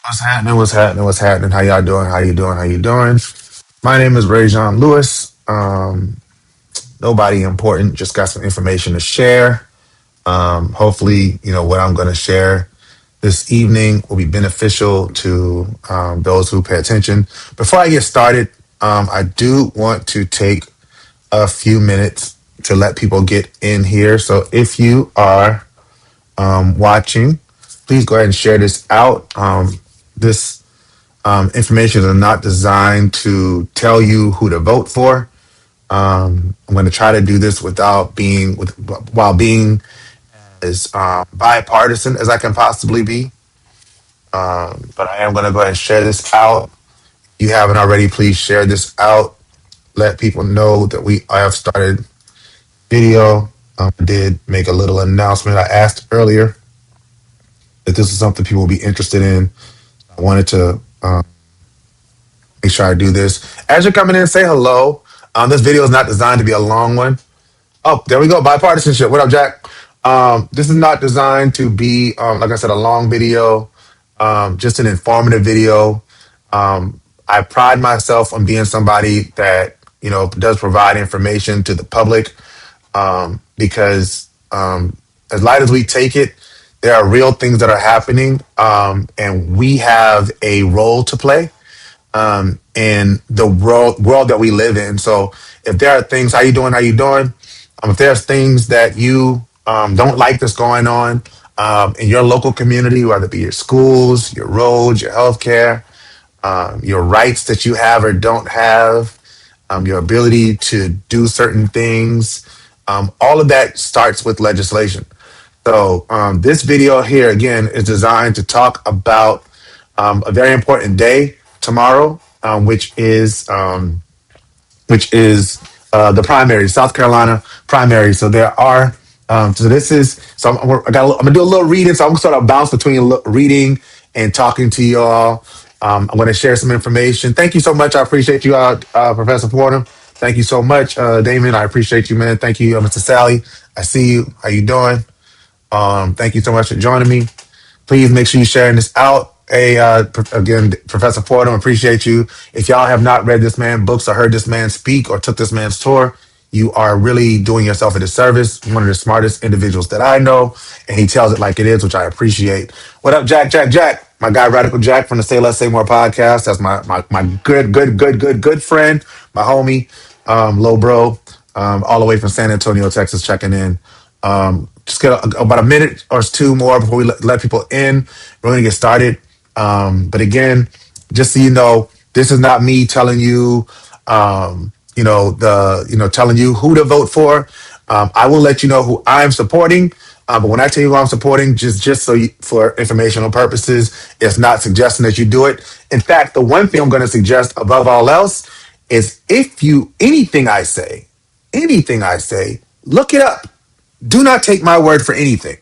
What's happening? What's happening? What's happening? How y'all doing? How you doing? How you doing? My name is Rajon Lewis. Nobody important. Just got some information to share. Hopefully, what I'm going to share this evening will be beneficial to those who pay attention. Before I get started, I do want to take a few minutes to let people get in here. So if you are watching, please go ahead and share this out. This information is not designed to tell you who to vote for. I'm going to try to do this while being as bipartisan as I can possibly be. But I am going to go ahead and share this out. If you haven't already, please share this out. Let people know that I have started video. I did make a little announcement. I asked earlier that this is something people will be interested in. I wanted to make sure I do this. As you're coming in, say hello. This video is not designed to be a long one. Oh, there we go. Bipartisanship. What up, Jack? This is not designed to be, like I said, a long video, just an informative video. I pride myself on being somebody that, does provide information to the public because as light as we take it, there are real things that are happening, and we have a role to play in the world that we live in. So if there are things, how you doing? How you doing? If there's things that you don't like that's going on in your local community, whether it be your schools, your roads, your healthcare, your rights that you have or don't have, your ability to do certain things, all of that starts with legislation. So this video here again is designed to talk about a very important day tomorrow, the primary, South Carolina primary. So there are. I'm gonna do a little reading. So I'm gonna sort of bounce between reading and talking to you all. I'm gonna share some information. Thank you so much. I appreciate you, Professor Fordham. Thank you so much, Damon. I appreciate you, man. Thank you, Mr. Sally. I see you. How you doing? Thank you so much for joining me. Please make sure you're sharing this out. Hey, again, Professor Fordham, appreciate you. If y'all have not read this man's books or heard this man speak or took this man's tour, you are really doing yourself a disservice. One of the smartest individuals that I know, and he tells it like it is, which I appreciate. What up, Jack? Jack? My guy, Radical Jack from the Say Less, Say More podcast. That's my good friend, my homie, Low Bro, all the way from San Antonio, Texas, checking in. Just get about a minute or two more before we let people in. We're going to get started. But again, just so you know, this is not me telling you, telling you who to vote for. I will let you know who I'm supporting. But when I tell you who I'm supporting, for informational purposes, it's not suggesting that you do it. In fact, the one thing I'm going to suggest above all else is anything I say, look it up. Do not take my word for anything.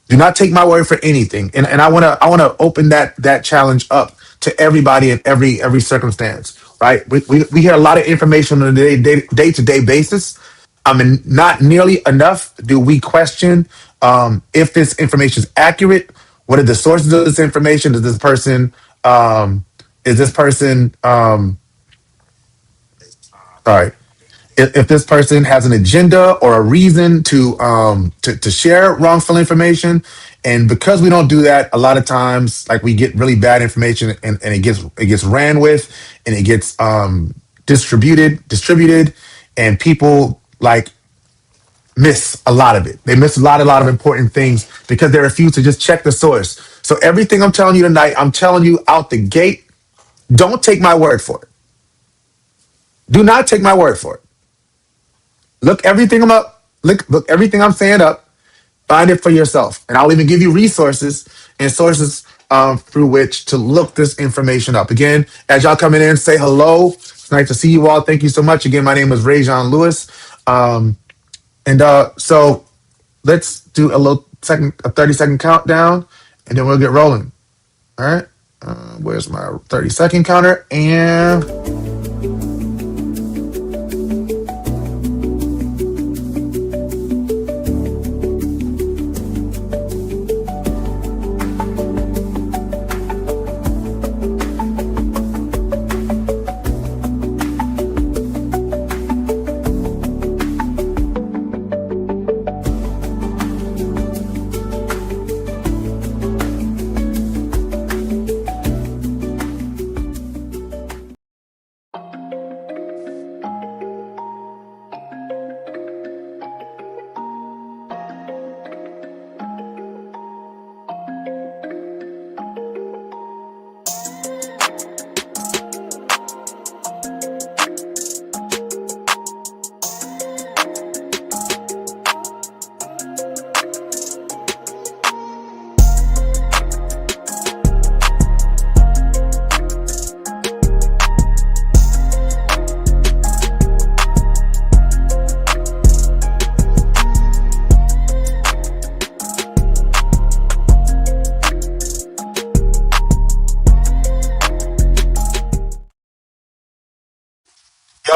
Do not take my word for anything. And I wanna open that challenge up to everybody in every circumstance. Right? We hear a lot of information on a day-to-day basis. And not nearly enough do we question if this information is accurate. What are the sources of this information? Sorry, if this person has an agenda or a reason to share wrongful information. And because we don't do that, a lot of times, like, we get really bad information, and it gets ran with, and it gets distributed, and people like miss a lot of it. They miss a lot of important things because they refuse to just check the source. So everything I'm telling you tonight, I'm telling you out the gate. Don't take my word for it. Do not take my word for it. Look everything Look everything I'm saying up. Find it for yourself, and I'll even give you resources and sources through which to look this information up. Again, as y'all coming in, say hello. It's nice to see you all. Thank you so much. Again, my name is Rajon Lewis, so let's do a 30-second countdown, and then we'll get rolling. All right. Where's my 30-second counter? And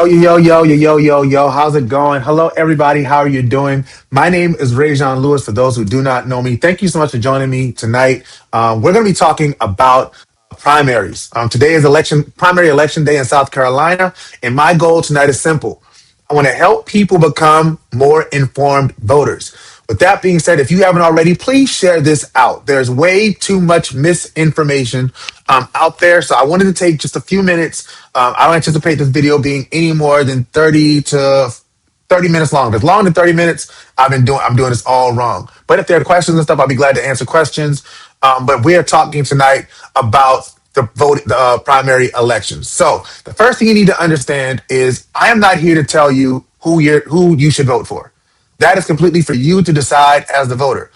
Yo. How's it going? Hello, everybody. How are you doing? My name is Rajon Lewis. For those who do not know me, thank you so much for joining me tonight. We're going to be talking about primaries. Today is primary election day in South Carolina, and my goal tonight is simple. I want to help people become more informed voters. With that being said, if you haven't already, please share this out. There's way too much misinformation out there. So I wanted to take just a few minutes. I don't anticipate this video being any more than 30 to 30 minutes long. If it's longer than 30 minutes, I'm doing this all wrong. But if there are questions and stuff, I'll be glad to answer questions. But we are talking tonight about the primary elections. So the first thing you need to understand is I am not here to tell you who you should vote for. That is completely for you to decide as the voter.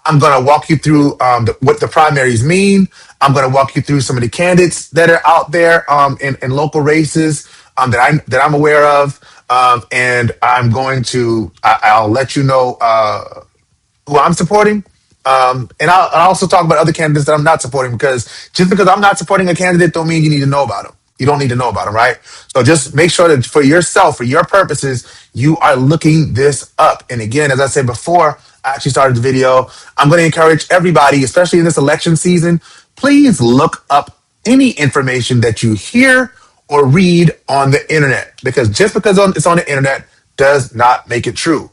I'm going to walk you through what the primaries mean. I'm going to walk you through some of the candidates that are out there in local races that I'm aware of, and I'll let you know who I'm supporting. And I'll also talk about other candidates that I'm not supporting, because just because I'm not supporting a candidate don't mean you need to know about them. You don't need to know about them, right? So just make sure that for yourself, for your purposes, you are looking this up. And again, as I said before, I actually started the video. I'm going to encourage everybody, especially in this election season, please look up any information that you hear or read on the internet, because just because it's on the internet does not make it true.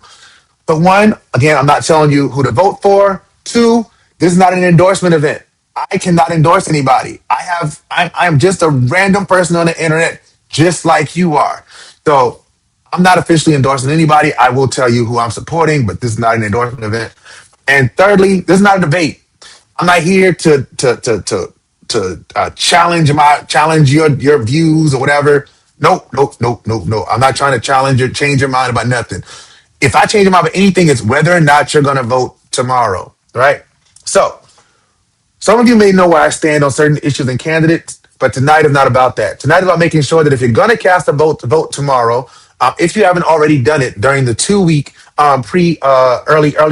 But one, again, I'm not telling you who to vote for. Two, this is not an endorsement event. I cannot endorse anybody. I'm just a random person on the internet, just like you are. So I'm not officially endorsing anybody. I will tell you who I'm supporting, but this is not an endorsement event. And thirdly, this is not a debate. I'm not here to challenge your views or whatever. No. I'm not trying to change your mind about nothing. If I change your mind about anything, it's whether or not you're going to vote tomorrow, right? So some of you may know where I stand on certain issues and candidates, but tonight is not about that. Tonight is about making sure that if you're going to cast a vote tomorrow, if you haven't already done it during the 2 week early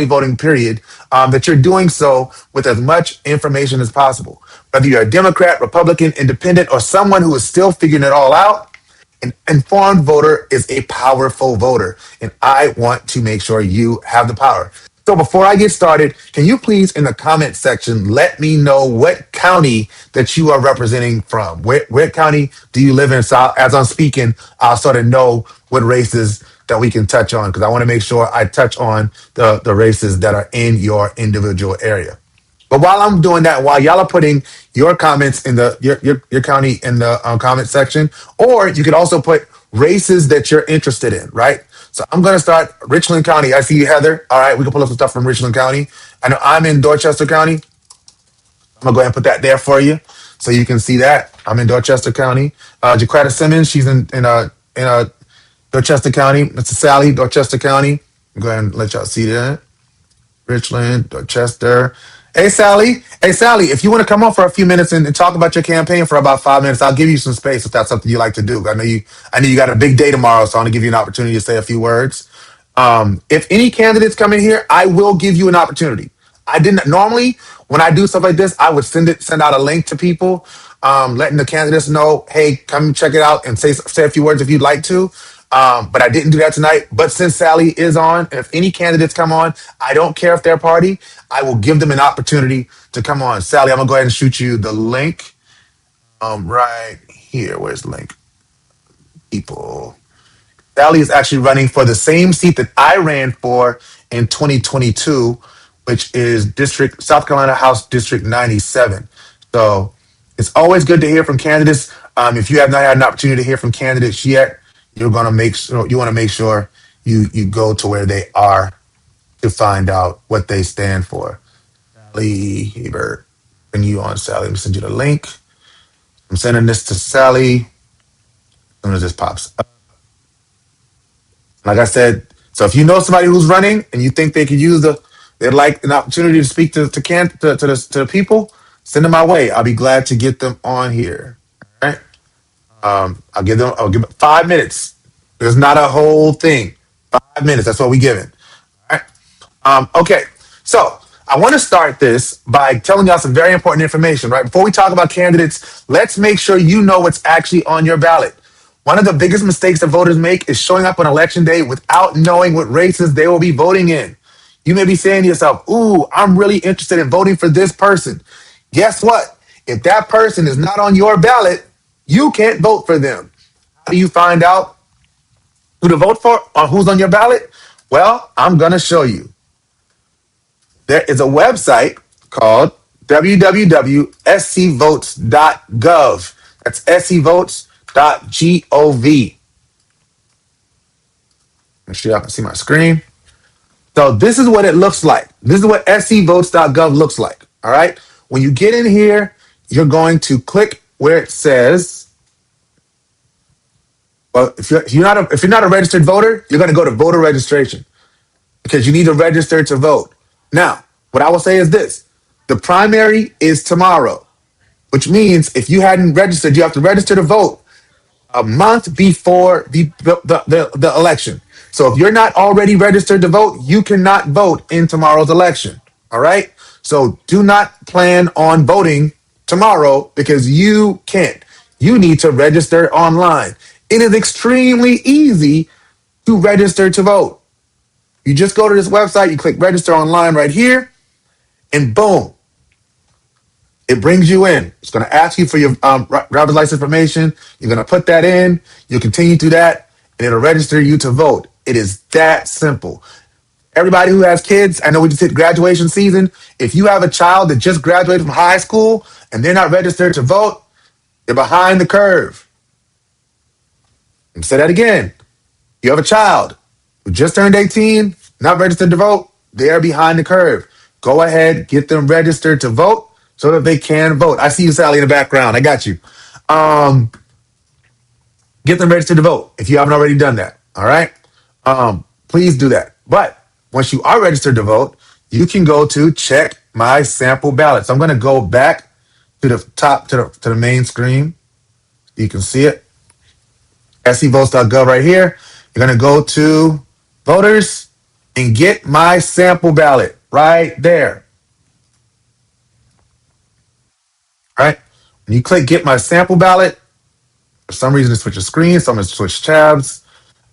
voting period, that you're doing so with as much information as possible. Whether you're a Democrat, Republican, Independent, or someone who is still figuring it all out, an informed voter is a powerful voter, and I want to make sure you have the power. So before I get started, can you please in the comment section let me know what county that you are representing from? Where county do you live in? So as I'm speaking, I'll sort of know what races that we can touch on, because I want to make sure I touch on the races that are in your individual area. But while I'm doing that, while y'all are putting your comments in your county in the comment section, or you could also put races that you're interested in, right? So I'm going to start Richland County. I see you, Heather. All right, we can pull up some stuff from Richland County. I know I'm in Dorchester County. I'm going to go ahead and put that there for you so you can see that. I'm in Dorchester County. Jaquetta Simmons, she's in Dorchester County. Mr. Sally, Dorchester County. Go ahead and let y'all see that. Richland, Dorchester. Hey, Sally. Hey, Sally, if you want to come on for a few minutes and talk about your campaign for about 5 minutes, I'll give you some space if that's something you like to do. I know you got a big day tomorrow, so I want to give you an opportunity to say a few words. If any candidates come in here, I will give you an opportunity. I didn't normally, when I do stuff like this, I would send out a link to people, letting the candidates know, hey, come check it out and say a few words if you'd like to. But I didn't do that tonight. But since Sally is on, and if any candidates come on, I don't care if they're party, I will give them an opportunity to come on. Sally, I'm gonna go ahead and shoot you the link. Right here. Where's the link? People. Sally is actually running for the same seat that I ran for in 2022, which is South Carolina House District 97. So it's always good to hear from candidates. If you have not had an opportunity to hear from candidates yet, you want to make sure you go to where they are to find out what they stand for. Sally Hebert, bring you on, Sally. Let me send you the link. I'm sending this to Sally as soon as this pops up. Like I said, so if you know somebody who's running and you think they could they'd like an opportunity to speak to the people, send them my way. I'll be glad to get them on here. All right. I'll give them 5 minutes. There's not a whole thing. 5 minutes. That's what we're giving. All right. Okay. So I want to start this by telling y'all some very important information, right? Before we talk about candidates, let's make sure you know what's actually on your ballot. One of the biggest mistakes that voters make is showing up on election day without knowing what races they will be voting in. You may be saying to yourself, ooh, I'm really interested in voting for this person. Guess what? If that person is not on your ballot, you can't vote for them. How do you find out who to vote for or who's on your ballot? Well, I'm going to show you. There is a website called www.scvotes.gov. That's scvotes.gov. Make sure y'all can see my screen. So this is what it looks like. This is what scvotes.gov looks like. All right. When you get in here, you're going to click where it says, well, if you're not a registered voter, you're going to go to voter registration because you need to register to vote. Now, what I will say is this: the primary is tomorrow, which means if you hadn't registered, you have to register to vote a month before the election. So if you're not already registered to vote, you cannot vote in tomorrow's election. All right. So do not plan on voting tomorrow because you can't. You need to register online. It is extremely easy to register to vote. You just go to this website, you click register online right here, and boom, it brings you in. It's going to ask you for your driver's license information. You're going to put that in. You continue to that, and it'll register you to vote. It is that simple. Everybody who has kids, I know we just hit graduation season. If you have a child that just graduated from high school and they're not registered to vote, they're behind the curve. And say that again. You have a child who just turned 18, not registered to vote, they are behind the curve. Go ahead, get them registered to vote so that they can vote. I see you, Sally, in the background. I got you. Get them registered to vote if you haven't already done that. All right. Please do that. But once you are registered to vote, you can go to check my sample ballots. I'm going to go back to the top to the main screen. You can see it. scvotes.gov right here. You're going to go to voters and get my sample ballot right there. All right. When you click get my sample ballot, for some reason it switches screens, so I'm going to switch tabs.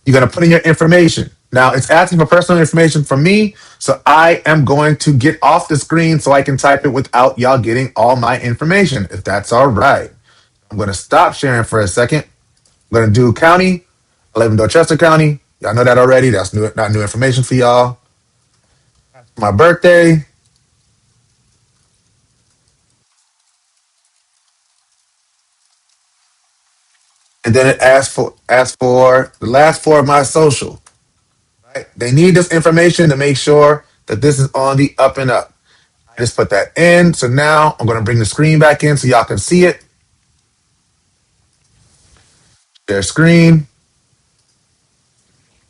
You're going to put in your information. Now it's asking for personal information from me, so I am going to get off the screen so I can type it without y'all getting all my information, if that's all right. I'm going to stop sharing for a second. I'm going to do county. I live in Dorchester County. Y'all know that already. That's not new information for y'all. My birthday. And then it asks for the last four of my social. Right? They need this information to make sure that this is on the up and up. I just put that in. So now I'm going to bring the screen back in so y'all can see it. Share screen.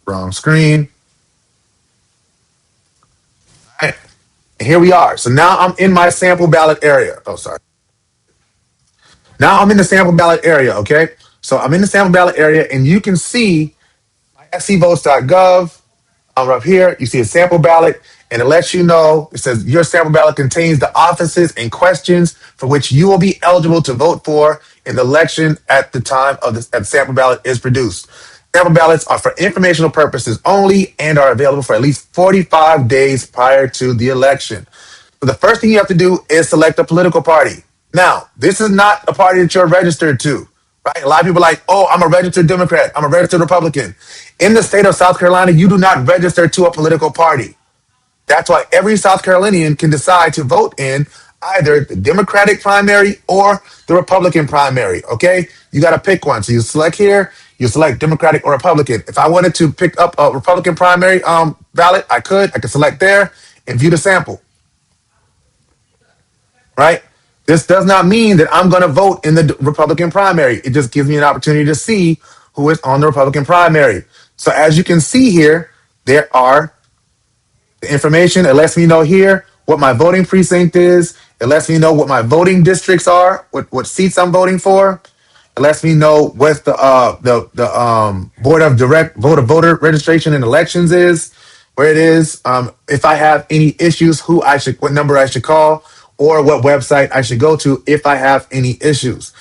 Wrong screen. All right. And here we are. So now I'm in my sample ballot area. Oh, sorry. Now I'm in the sample ballot area. Okay. So I'm in the sample ballot area and you can see scvotes.gov. Up here, you see a sample ballot, and it lets you know, it says your sample ballot contains the offices and questions for which you will be eligible to vote for in the election at the time of the sample ballot is produced. Sample ballots are for informational purposes only and are available for at least 45 days prior to the election. So the first thing you have to do is select a political party. Now, this is not a party that you're registered to. Right? A lot of people are like, oh, I'm a registered Democrat. I'm a registered Republican. In the state of South Carolina, you do not register to a political party. That's why every South Carolinian can decide to vote in either the Democratic primary or the Republican primary. Okay? You got to pick one. So you select here, you select Democratic or Republican. If I wanted to pick up a Republican primary ballot, I could select there and view the sample. Right? This does not mean that I'm going to vote in the Republican primary. It just gives me an opportunity to see who is on the Republican primary. So as you can see here, there are the information. It lets me know here what my voting precinct is. It lets me know what my voting districts are, what seats I'm voting for. It lets me know what the Board of Direct Voter Registration and Elections is, where it is. If I have any issues, what number I should call, or what website I should go to if I have any issues.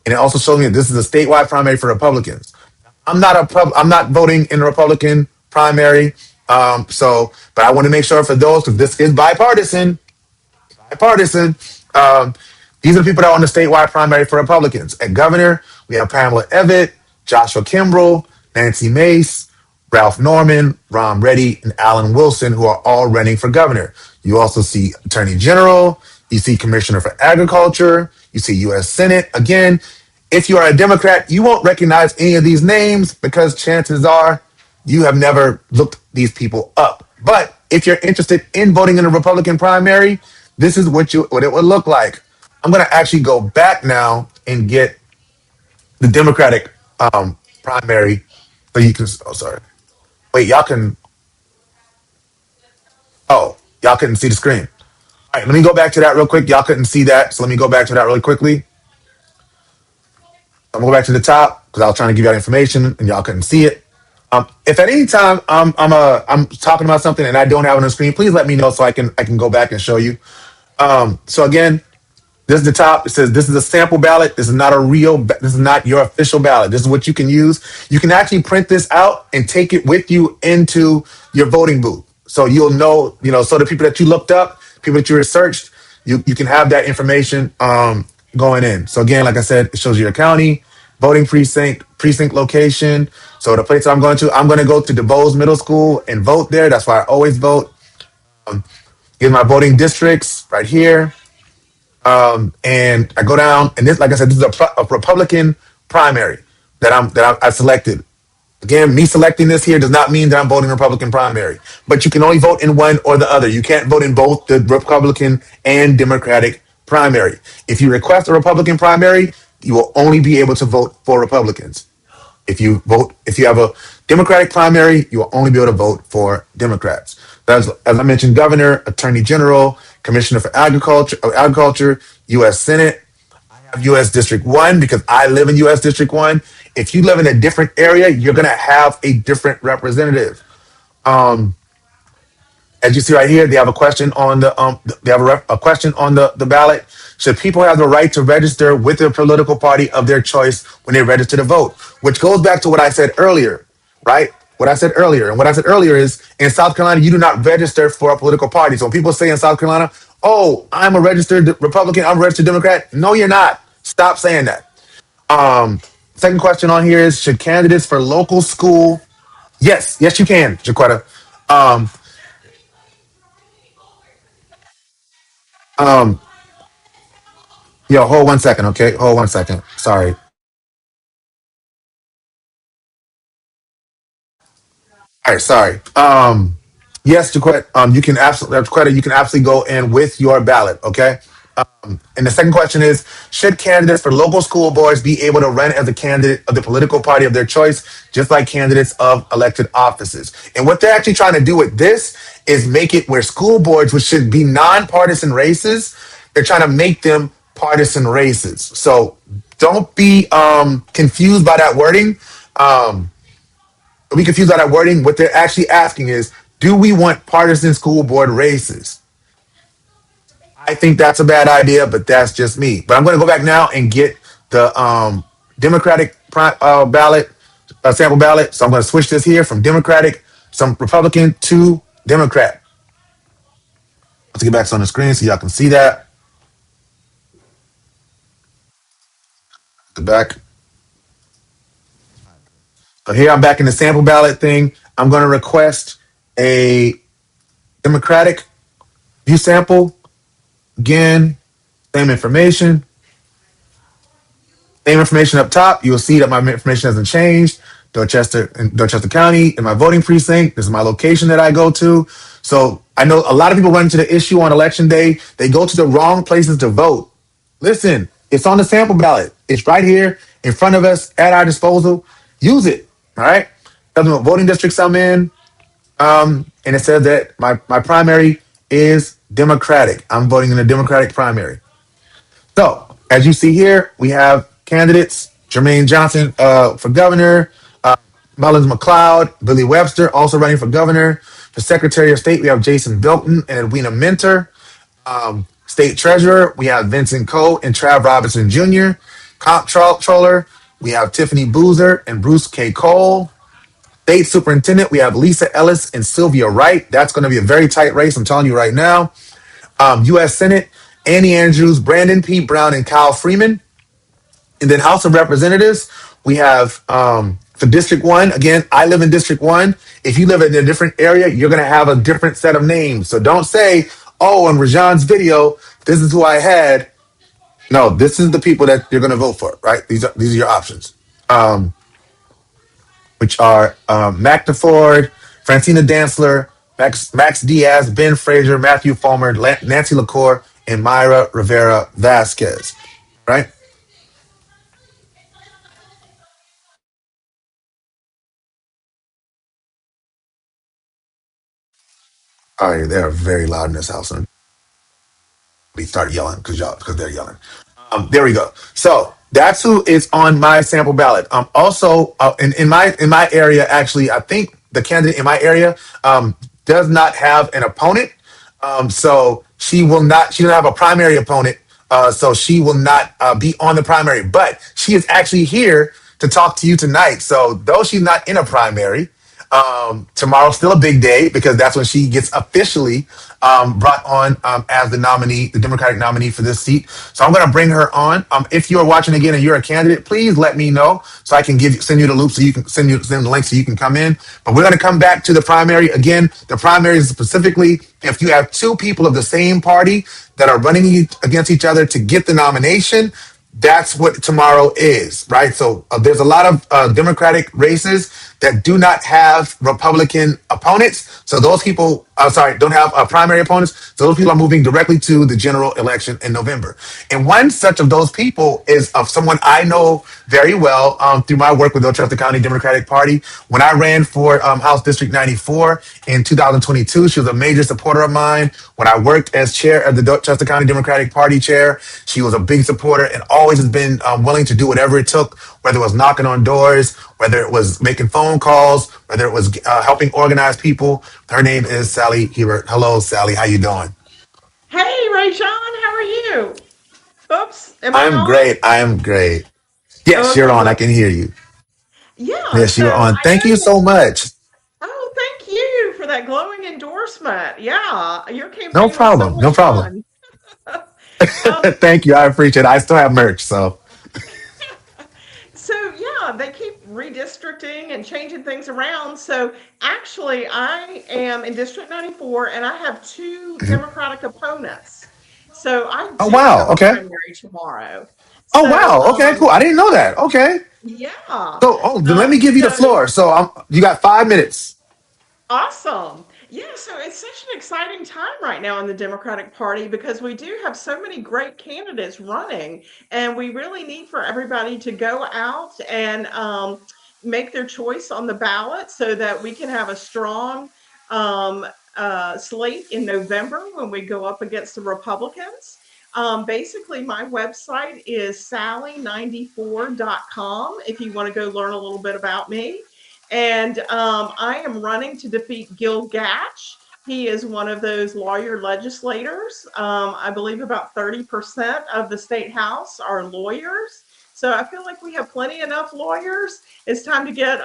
And it also shows me that this is a statewide primary for Republicans. I'm not voting in the Republican primary. But I want to make sure for those, because this is bipartisan. Um, these are the people that are on the statewide primary for Republicans. At governor, we have Pamela Evitt, Joshua Kimbrell, Nancy Mace, Ralph Norman, Ron Reddy, and Alan Wilson, who are all running for governor. You also see Attorney General, you see Commissioner for Agriculture, you see U.S. Senate. Again, if you are a Democrat, you won't recognize any of these names because chances are you have never looked these people up. But if you're interested in voting in a Republican primary, this is what it would look like. I'm going to actually go back now and get the Democratic primary, so you can. Oh, sorry. Wait, y'all can. Oh, y'all couldn't see the screen. All right, let me go back to that real quick. Y'all couldn't see that, so let me go back to that really quickly. I'm going to go back to the top because I was trying to give y'all information and y'all couldn't see it. If at any time I'm talking about something and I don't have it on the screen, please let me know so I can go back and show you. So again, this is the top. It says this is a sample ballot. This is not a this is not your official ballot. This is what you can use. You can actually print this out and take it with you into your voting booth. So you'll know, so the people that you looked up, people that you researched, you can have that information going in. So again, like I said, it shows you your county, voting precinct location. So the place I'm going to go to DeVos Middle School and vote there. That's why I always vote. Here's my voting districts right here. And I go down, and this, like I said, this is a Republican primary I selected. Again, me selecting this here does not mean that I'm voting Republican primary, but you can only vote in one or the other. You can't vote in both the Republican and Democratic primary. If you request a Republican primary, you will only be able to vote for Republicans. If you have a Democratic primary, you will only be able to vote for Democrats. As I mentioned, governor, attorney general, commissioner for agriculture, U.S. Senate. I have U.S. District 1 because I live in U.S. District 1. If you live in a different area, you're going to have a different representative. Um, as you see right here, they have a question on a question on the ballot. Should people have the right to register with their political party of their choice when they register to vote? Which goes back to what I said earlier, right? What I said earlier. And what I said earlier is in South Carolina, you do not register for a political party. So when people say in South Carolina, oh, I'm a registered Republican, I'm a registered Democrat. No, you're not. Stop saying that. Um, Second question on here is, should candidates for local school? Yes, you can, Jaquetta. Um, um, Yo, hold 1 second, okay? Hold 1 second. Sorry. All right, sorry. Yes, Jaquetta, you can absolutely go in with your ballot, okay? And the second question is, should candidates for local school boards be able to run as a candidate of the political party of their choice, just like candidates of elected offices? And what they're actually trying to do with this is make it where school boards, which should be nonpartisan races, they're trying to make them partisan races. So don't be confused by that wording. Um, don't be confused by that wording. What they're actually asking is, do we want partisan school board races? I think that's a bad idea, but that's just me. But I'm going to go back now and get the Democratic ballot, sample ballot. So I'm going to switch this here from Democratic, some Republican to Democrat. Let's get back on the screen so y'all can see that. The back. So here I'm back in the sample ballot thing. I'm going to request a Democratic view sample. Again, same information. Same information up top. You'll see that my information hasn't changed. Dorchester County in my voting precinct. This is my location that I go to. So I know a lot of people run into the issue on election day. They go to the wrong places to vote. Listen, it's on the sample ballot. It's right here in front of us at our disposal. Use it. All right. Tells me what voting districts I'm in. And it says that my primary is Democratic. I'm voting in a Democratic primary. So, as you see here, we have candidates: Jermaine Johnson for governor, Mullins McLeod, Billy Webster also running for governor. For Secretary of State, we have Jason Bilton and Edwina Minter. State Treasurer, we have Vincent Coe and Trav Robinson Jr. Comptroller, we have Tiffany Boozer and Bruce K. Cole. State Superintendent, we have Lisa Ellis and Sylvia Wright. That's going to be a very tight race, I'm telling you right now. U.S. Senate, Annie Andrews, Brandon P. Brown, and Kyle Freeman. And then House of Representatives, we have for District 1. Again, I live in District 1. If you live in a different area, you're going to have a different set of names. So don't say, oh, in Rajan's video, this is who I had. No, this is the people that you're going to vote for, right? These are your options, which are Mac DeFord, Francina Dantzler, Max Diaz, Ben Fraser, Matthew Fulmer, Nancy LaCour, and Myra Rivera Vasquez, right? All right, they're very loud in this house, and we start yelling because they're yelling. There we go. So that's who is on my sample ballot. Also, in my area, actually, I think the candidate in my area does not have an opponent. So she will not. She doesn't have a primary opponent. So she will not be on the primary. But she is actually here to talk to you tonight. So though she's not in a primary, tomorrow's still a big day because that's when she gets officially brought on as the nominee, the Democratic nominee for this seat. So I'm going to bring her on. If you're watching again and you're a candidate, please let me know so I can send you the loop so you can send the link so you can come in. But we're going to come back to the primary again. The primary is specifically if you have two people of the same party that are running against each other to get the nomination. That's what tomorrow is, right? So there's a lot of Democratic races that do not have Republican opponents. So those people, sorry, don't have primary opponents. So those people are moving directly to the general election in November. And one such of those people is of someone I know very well through my work with the Dorchester County Democratic Party. When I ran for House District 94 in 2022, she was a major supporter of mine. When I worked as chair of the Dorchester County Democratic Party chair, she was a big supporter and always has been willing to do whatever it took, whether it was knocking on doors, whether it was making phone calls, whether it was helping organize people. Her name is Sally Hebert. Hello, Sally. How you doing? Hey, Ray Sean, how are you? Oops, am I I'm on? great. I am great. Yes, you're Okay, on. I good. can hear you. Yeah, Yes, so you're on. I Thank you know that. so much. Oh, thank you for that glowing endorsement. Yeah, your No campaign was so problem. No much problem. fun. Um, Thank you. I appreciate it. I still have merch. So, so yeah, they keep redistricting and changing things around. So actually, I am in District 94, and I have two Mhm. Democratic opponents. So I Oh, do wow. have a Okay. primary tomorrow. Oh, So wow. Okay, cool. I didn't know that. Okay. yeah. Then let me give you the So floor. So, you got 5 minutes. awesome. Yeah, so it's such an exciting time right now in the Democratic Party because we do have so many great candidates running, and we really need for everybody to go out and make their choice on the ballot so that we can have a strong um, slate in November when we go up against the Republicans. Basically, my website is sally94.com if you want to go learn a little bit about me. And I am running to defeat Gil Gatch. He is one of those lawyer legislators. I believe about 30% of the state house are lawyers. So I feel like we have plenty enough lawyers. It's time to get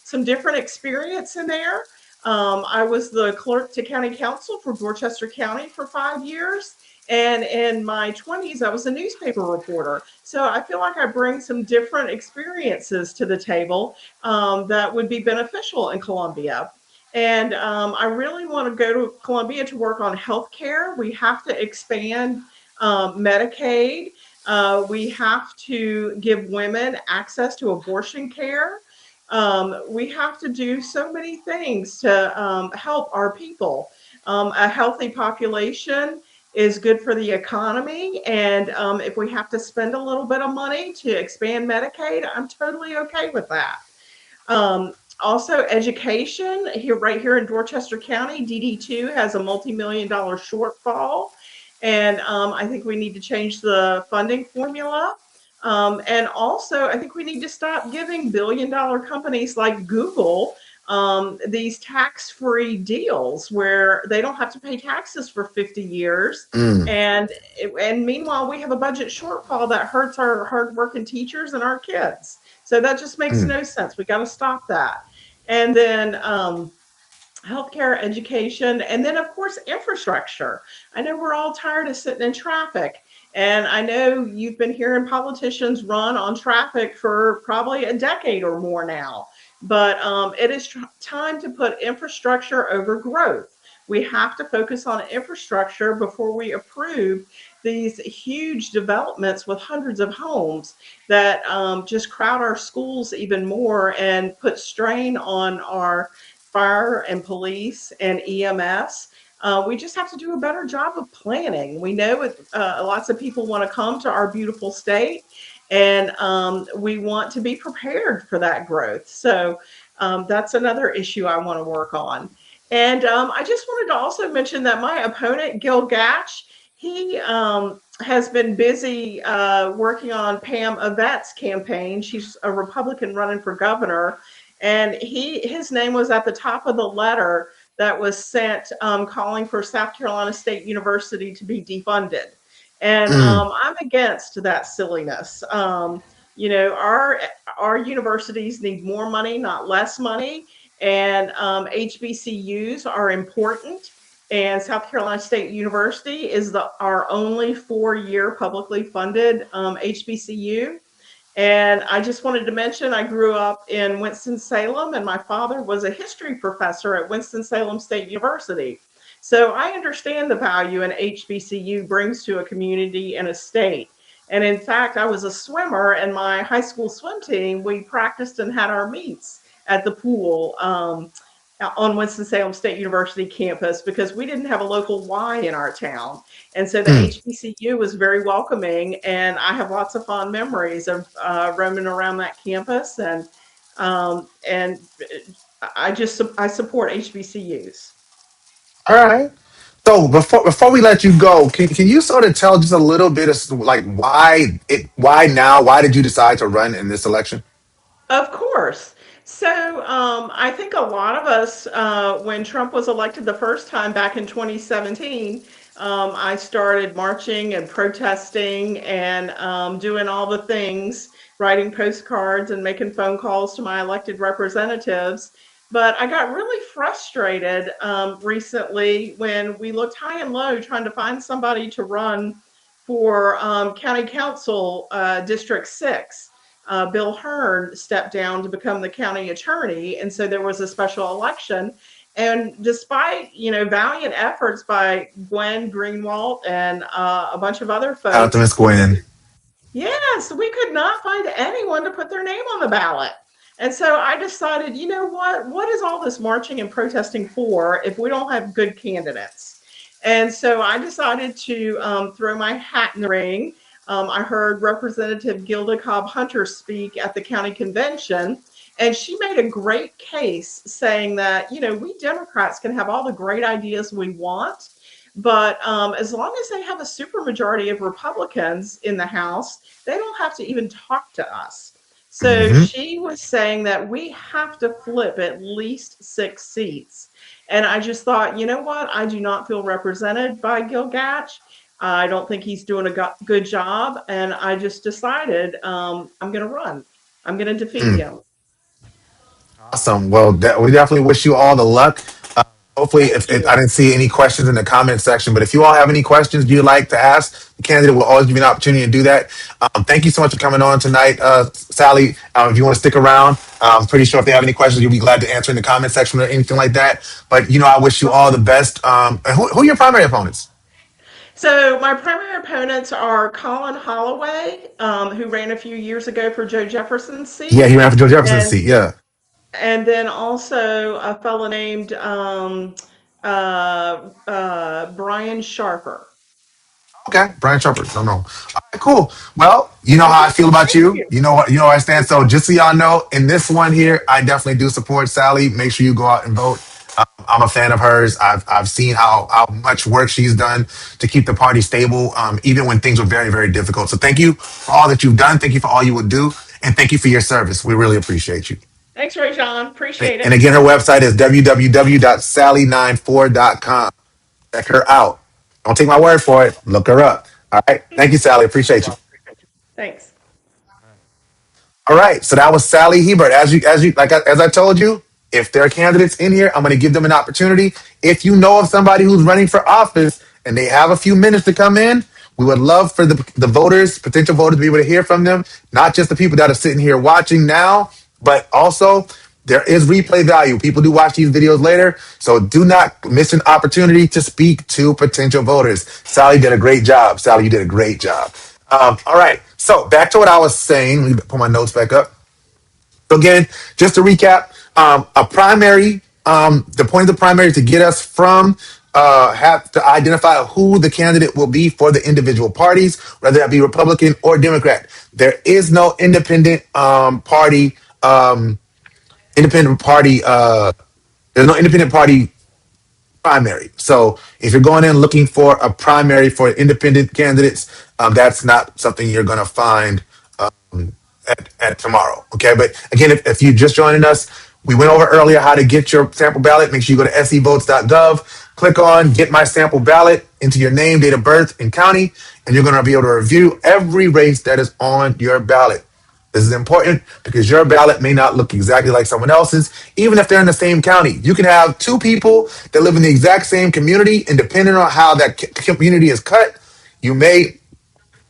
some different experience in there. I was the clerk to county council for Dorchester County for 5 years. And in my 20s, I was a newspaper reporter. So I feel like I bring some different experiences to the table that would be beneficial in Columbia. And I really want to go to Columbia to work on healthcare. We have to expand Medicaid. We have to give women access to abortion care. We have to do so many things to help our people. A healthy population is good for the economy. And if we have to spend a little bit of money to expand Medicaid, I'm totally okay with that. Also, education here, right here in Dorchester County, DD2 has a multi-million dollar shortfall, and I think we need to change the funding formula. And also, I think we need to stop giving billion dollar companies like Google these tax-free deals where they don't have to pay taxes for 50 years. Mm, And meanwhile, we have a budget shortfall that hurts our hardworking teachers and our kids. So that just makes mm. no sense. We got to stop that. And then healthcare, education, and then, of course, infrastructure. I know we're all tired of sitting in traffic. And I know you've been hearing politicians run on traffic for probably a decade or more now. But it is time to put infrastructure over growth. We have to focus on infrastructure before we approve these huge developments with hundreds of homes that just crowd our schools even more and put strain on our fire and police and EMS. We just have to do a better job of planning. We know lots of people want to come to our beautiful state, and we want to be prepared for that growth. So that's another issue I want to work on. And I just wanted to also mention that my opponent, Gil Gatch, he has been busy working on Pam Yvette's campaign. She's a Republican running for governor, and his name was at the top of the letter that was sent calling for South Carolina State University to be defunded. And Mm. I'm against that silliness. Our universities need more money, not less money, and HBCUs are important. And South Carolina State University is our only 4-year publicly funded HBCU. And I just wanted to mention I grew up in Winston-Salem, and my father was a history professor at Winston-Salem State University. So I understand the value an HBCU brings to a community and a state. And in fact, I was a swimmer, and my high school swim team, we practiced and had our meets at the pool on Winston-Salem State University campus because we didn't have a local Y in our town. And so the Mm. HBCU was very welcoming, and I have lots of fond memories of roaming around that campus. And I support HBCUs. All right. So before we let you go, can you sort of tell just a little bit of like why now? Why did you decide to run in this election? Of course. So I think a lot of us, when Trump was elected the first time back in 2017, I started marching and protesting and doing all the things, writing postcards and making phone calls to my elected representatives. But I got really frustrated recently when we looked high and low trying to find somebody to run for County Council District 6. Bill Hearn stepped down to become the county attorney, and so there was a special election. And despite valiant efforts by Gwen Greenwald and a bunch of other Shout out to folks, Miss Gwen. yes, we could not find anyone to put their name on the ballot. And so I decided, you know what? What is all this marching and protesting for if we don't have good candidates? And so I decided to throw my hat in the ring. I heard Representative Gilda Cobb Hunter speak at the county convention, and she made a great case saying that, we Democrats can have all the great ideas we want, but as long as they have a supermajority of Republicans in the House, they don't have to even talk to us. So Hmm. she was saying that we have to flip at least 6 seats. And I just thought, you know what? I do not feel represented by Gil Gatch. I don't think he's doing a good job. And I just decided I'm going to run. I'm going to defeat Mm. him. Awesome. Well, we definitely wish you all the luck. Hopefully, Thank if I you. didn't see any questions in the comment section, but if you all have any questions you'd like to ask, the candidate will always give you an opportunity to do that. Thank you so much for coming on tonight, Sally. If you want to stick around, I'm pretty sure if they have any questions, you'll be glad to answer in the comment section or anything like that. But I wish you all the best. And who are your primary opponents? So my primary opponents are Colin Holloway, who ran a few years ago for Joe Jefferson's Yeah, seat, he ran for Joe Jefferson's and seat. Yeah. and then also a fellow named Brian Sharper. Okay, Brian Shumpert. No, no. All right, cool. Well, you know how I Okay, feel about thank you. you. You know where I stand. So just so y'all know, in this one here, I definitely do support Sally. Make sure you go out and vote. I'm a fan of hers. I've seen how much work she's done to keep the party stable, even when things were very very difficult. So thank you for all that you've done. Thank you for all you will do, and thank you for your service. We really appreciate you. Thanks, Ray John. Appreciate And it. again, her website is www.sally94.com. Check her out. Don't take my word for it. Look her up. All right. Thank you, Sally. Appreciate you. Thanks. All right, so that was Sally Hebert. As I told you, if there are candidates in here, I'm going to give them an opportunity. If you know of somebody who's running for office and they have a few minutes to come in, we would love for the voters, potential voters, to be able to hear from them. Not just the people that are sitting here watching now, but also there is replay value. People do watch these videos later, so do not miss an opportunity to speak to potential voters. Sally did a great job. Sally, you did a great job. All right. So back to what I was saying. Let me pull my notes back up. So again, just to recap, a primary, the point of the primary is to get us from have to identify who the candidate will be for the individual parties, whether that be Republican or Democrat. There is no independent party. There's no independent party primary. So if you're going in looking for a primary for independent candidates, that's not something you're going to find at tomorrow. Okay. But again, if you're just joining us, we went over earlier how to get your sample ballot. Make sure you go to sevotes.gov, click on get my sample ballot, enter your name, date of birth, and county, and you're going to be able to review every race that is on your ballot. This is important because your ballot may not look exactly like someone else's, even if they're in the same county. You can have two people that live in the exact same community, and depending on how that community is cut, you may,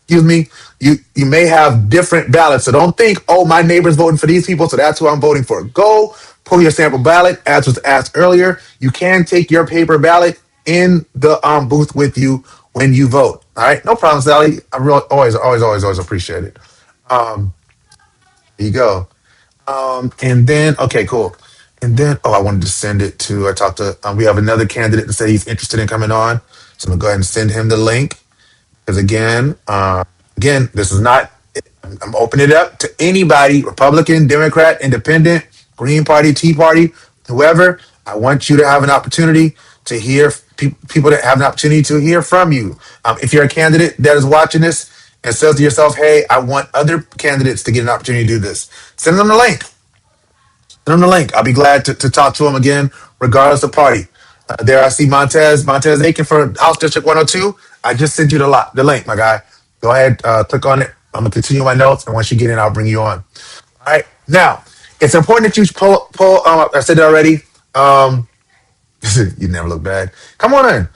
excuse me, you may have different ballots. So don't think, oh, my neighbor's voting for these people, so that's who I'm voting for. Go pull your sample ballot, as was asked earlier. You can take your paper ballot in the booth with you when you vote. All right, no problem, Sally. I really, always appreciate it. Um, there you go. And then, okay, cool. And then, oh, I wanted to send it to, I talked to, we have another candidate that said he's interested in coming on. So I'm going to go ahead and send him the link. Because again, this is not, I'm opening it up to anybody, Republican, Democrat, Independent, Green Party, Tea Party, whoever. I want you to have an opportunity to hear people that have an opportunity to hear from you. If you're a candidate that is watching this and says to yourself, hey, I want other candidates to get an opportunity to do this, send them the link. Send them the link. I'll be glad to talk to them again, regardless of party. There I see Montez Aiken for House District 102. I just sent you the link, my guy. Go ahead, click on it. I'm gonna continue my notes, and once you get in, I'll bring you on. All right. Now, it's important that you pull. I said it already. Um, you never look bad. Come on in.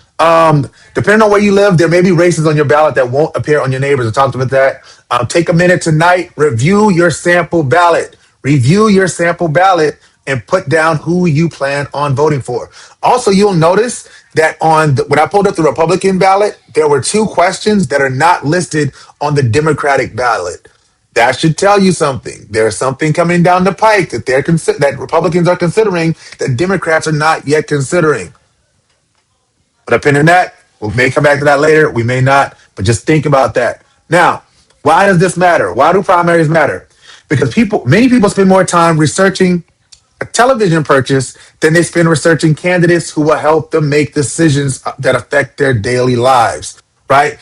Depending on where you live, there may be races on your ballot that won't appear on your neighbors. I talked about that. Take a minute tonight, review your sample ballot. Review your sample ballot and put down who you plan on voting for. Also, you'll notice that when I pulled up the Republican ballot, there were two questions that are not listed on the Democratic ballot. That should tell you something. There's something coming down the pike that Republicans are considering that Democrats are not yet considering. Put a pin in that. We may come back to that later. We may not, but just think about that. Now, why does this matter? Why do primaries matter? Because many people spend more time researching a television purchase than they spend researching candidates who will help them make decisions that affect their daily lives, right?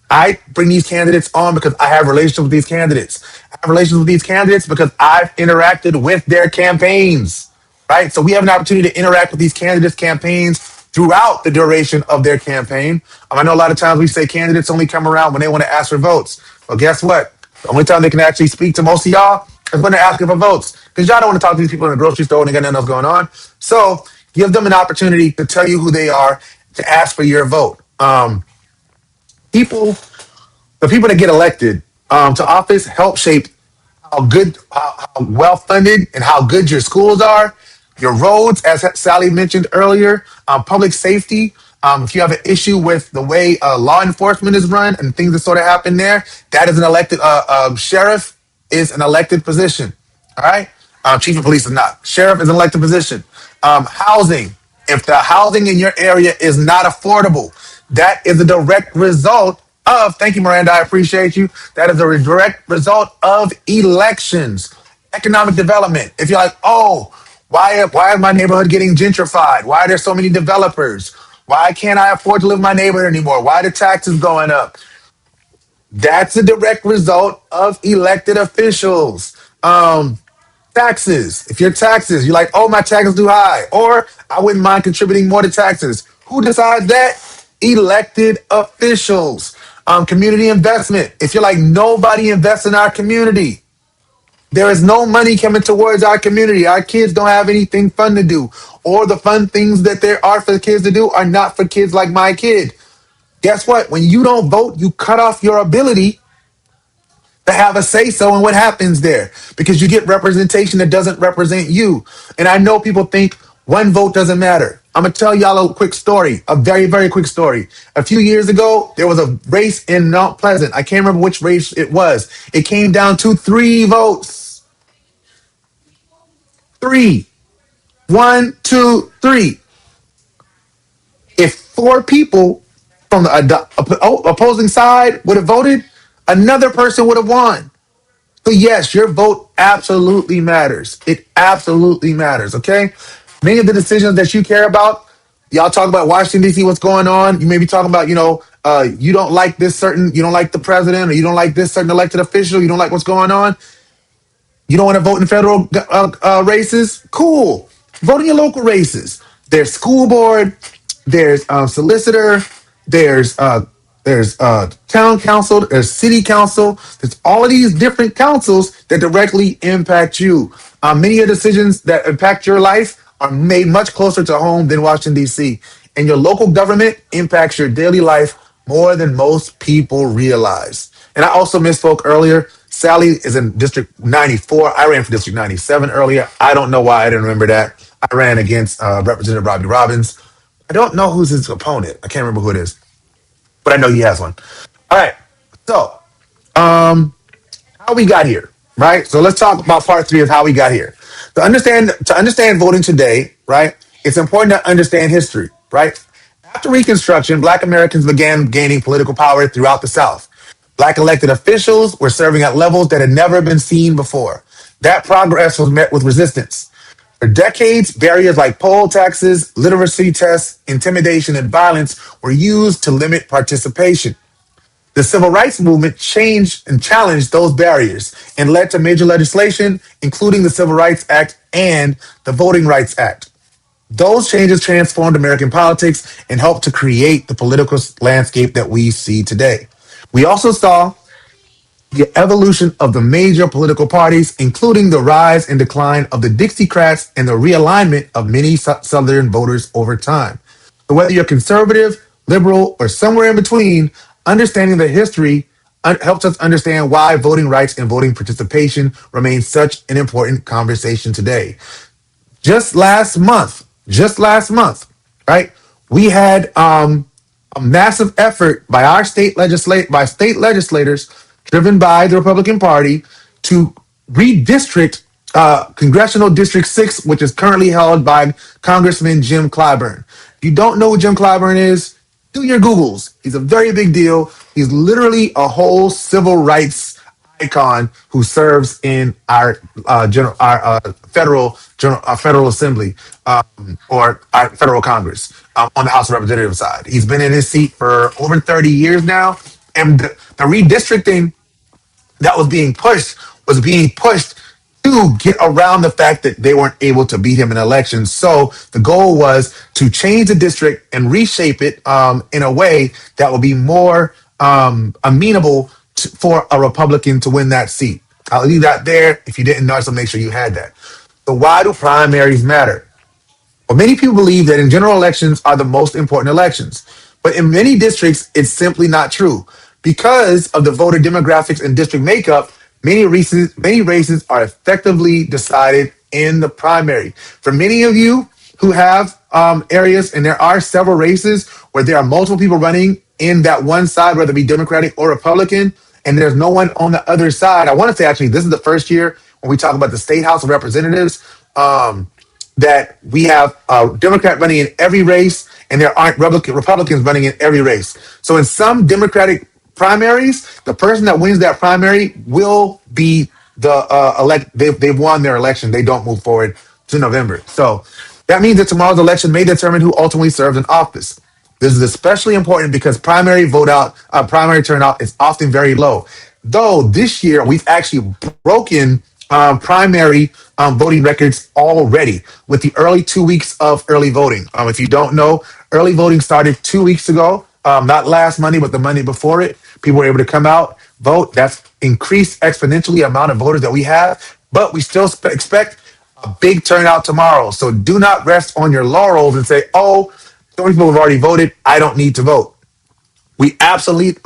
I bring these candidates on because I have relationships with these candidates. I have relations with these candidates because I've interacted with their campaigns, right? So we have an opportunity to interact with these candidates' campaigns throughout the duration of their campaign. I know a lot of times we say candidates only come around when they want to ask for votes. Well, guess what? The only time they can actually speak to most of y'all is when they're asking for votes, because y'all don't want to talk to these people in the grocery store and they got nothing else going on. So give them an opportunity to tell you who they are, to ask for your vote. People, the people that get elected to office help shape how well funded and how good your schools are, your roads, as Sally mentioned earlier, public safety. If you have an issue with the way law enforcement is run and things that sort of happen there, that is an elected sheriff is an elected position. All right, chief of police is not. Sheriff is an elected position. Housing. If the housing in your area is not affordable, that is a direct result of, thank you, Miranda, I appreciate you. That is a direct result of elections. Economic development. If you're like, oh, why is my neighborhood getting gentrified? Why are there so many developers? Why can't I afford to live in my neighborhood anymore? Why are the taxes going up? That's a direct result of elected officials. Taxes. If your taxes, you're like, oh, my taxes too high, or I wouldn't mind contributing more to taxes. Who decides that? Elected officials. Community investment. If you're like, nobody invests in our community, there is no money coming towards our community. Our kids don't have anything fun to do, or the fun things that there are for the kids to do are not for kids like my kid. Guess what? When you don't vote, you cut off your ability to have a say so in what happens there, because you get representation that doesn't represent you. And I know people think one vote doesn't matter. I'm gonna tell y'all a quick story, a very, very quick story. A few years ago, there was a race in Mount Pleasant. I can't remember which race it was. It came down to 3 votes. Three. One, two, three. If 4 people from the opposing side would have voted, another person would have won. So yes, your vote absolutely matters. It absolutely matters. Okay. Many of the decisions that you care about, y'all talk about Washington D.C. What's going on? You may be talking about, you don't like this certain, you don't like the president, or you don't like this certain elected official. You don't like what's going on. You don't want to vote in federal races? Cool. Vote in your local races. There's school board. There's solicitor. There's town council. There's city council. There's all of these different councils that directly impact you. Many of the decisions that impact your life are made much closer to home than Washington D.C. And your local government impacts your daily life more than most people realize. And I also misspoke earlier. Sally is in District 94. I ran for District 97 earlier. I don't know why I didn't remember that. I ran against Representative Robbie Robbins. I don't know who's his opponent. I can't remember who it is, but I know he has one. All right. So, how we got here, right? So let's talk about part 3 of how we got here. To understand voting today, right? It's important to understand history, right? After Reconstruction, Black Americans began gaining political power throughout the South. Black elected officials were serving at levels that had never been seen before. That progress was met with resistance. For decades, barriers like poll taxes, literacy tests, intimidation, and violence were used to limit participation. The civil rights movement changed and challenged those barriers and led to major legislation, including the Civil Rights Act and the Voting Rights Act. Those changes transformed American politics and helped to create the political landscape that we see today. We also saw the evolution of the major political parties, including the rise and decline of the Dixiecrats and the realignment of many Southern voters over time. So whether you're conservative, liberal, or somewhere in between, understanding the history helps us understand why voting rights and voting participation remain such an important conversation today. Just last month, right? We had a massive effort by our state legislators, driven by the Republican Party, to redistrict Congressional District 6, which is currently held by Congressman Jim Clyburn. If you don't know who Jim Clyburn is, do your Googles. He's a very big deal. He's literally a whole civil rights icon who serves in our federal assembly, or our federal Congress, on the House of Representatives side. He's been in his seat for over 30 years now, and the redistricting that was being pushed to get around the fact that they weren't able to beat him in elections. So the goal was to change the district and reshape it in a way that will be more amenable for a Republican to win that seat. I'll leave that there. If you didn't know, so make sure you had that. So why do primaries matter? Well, many people believe that in general elections are the most important elections, but in many districts, it's simply not true. Because of the voter demographics and district makeup, many races are effectively decided in the primary. For many of you who have areas, and there are several races where there are multiple people running in that one side, whether it be Democratic or Republican, and there's no one on the other side. I want to say, actually, this is the first year when we talk about the State House of Representatives, that we have a Democrat running in every race, and there aren't Republicans running in every race. So in some Democratic primaries, the person that wins that primary will be the elect. They've won their election. They don't move forward to November. So that means that tomorrow's election may determine who ultimately serves in office. This is especially important because primary turnout is often very low. Though this year we've actually broken primary voting records already with the early 2 weeks of early voting. If you don't know, early voting started 2 weeks ago, not last Monday, but the Monday before it. People were able to come out, vote. That's increased exponentially the amount of voters that we have, but we still expect a big turnout tomorrow. So do not rest on your laurels and say, oh, so many people have already voted. I don't need to vote. We absolutely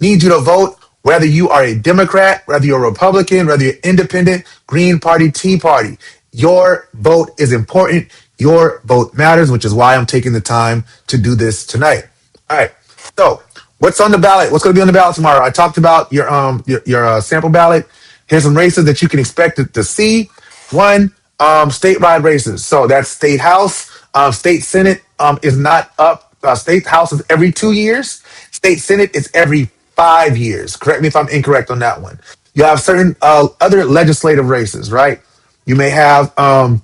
need you to vote, whether you are a Democrat, whether you're a Republican, whether you're independent, Green Party, Tea Party. Your vote is important. Your vote matters, which is why I'm taking the time to do this tonight. All right. So, what's on the ballot? What's going to be on the ballot tomorrow? I talked about your sample ballot. Here's some races that you can expect to see. One, statewide races. So that's state house, state senate is not up. State house is every 2 years. State senate is every 5 years. Correct me if I'm incorrect on that one. You have certain other legislative races, right? You may have town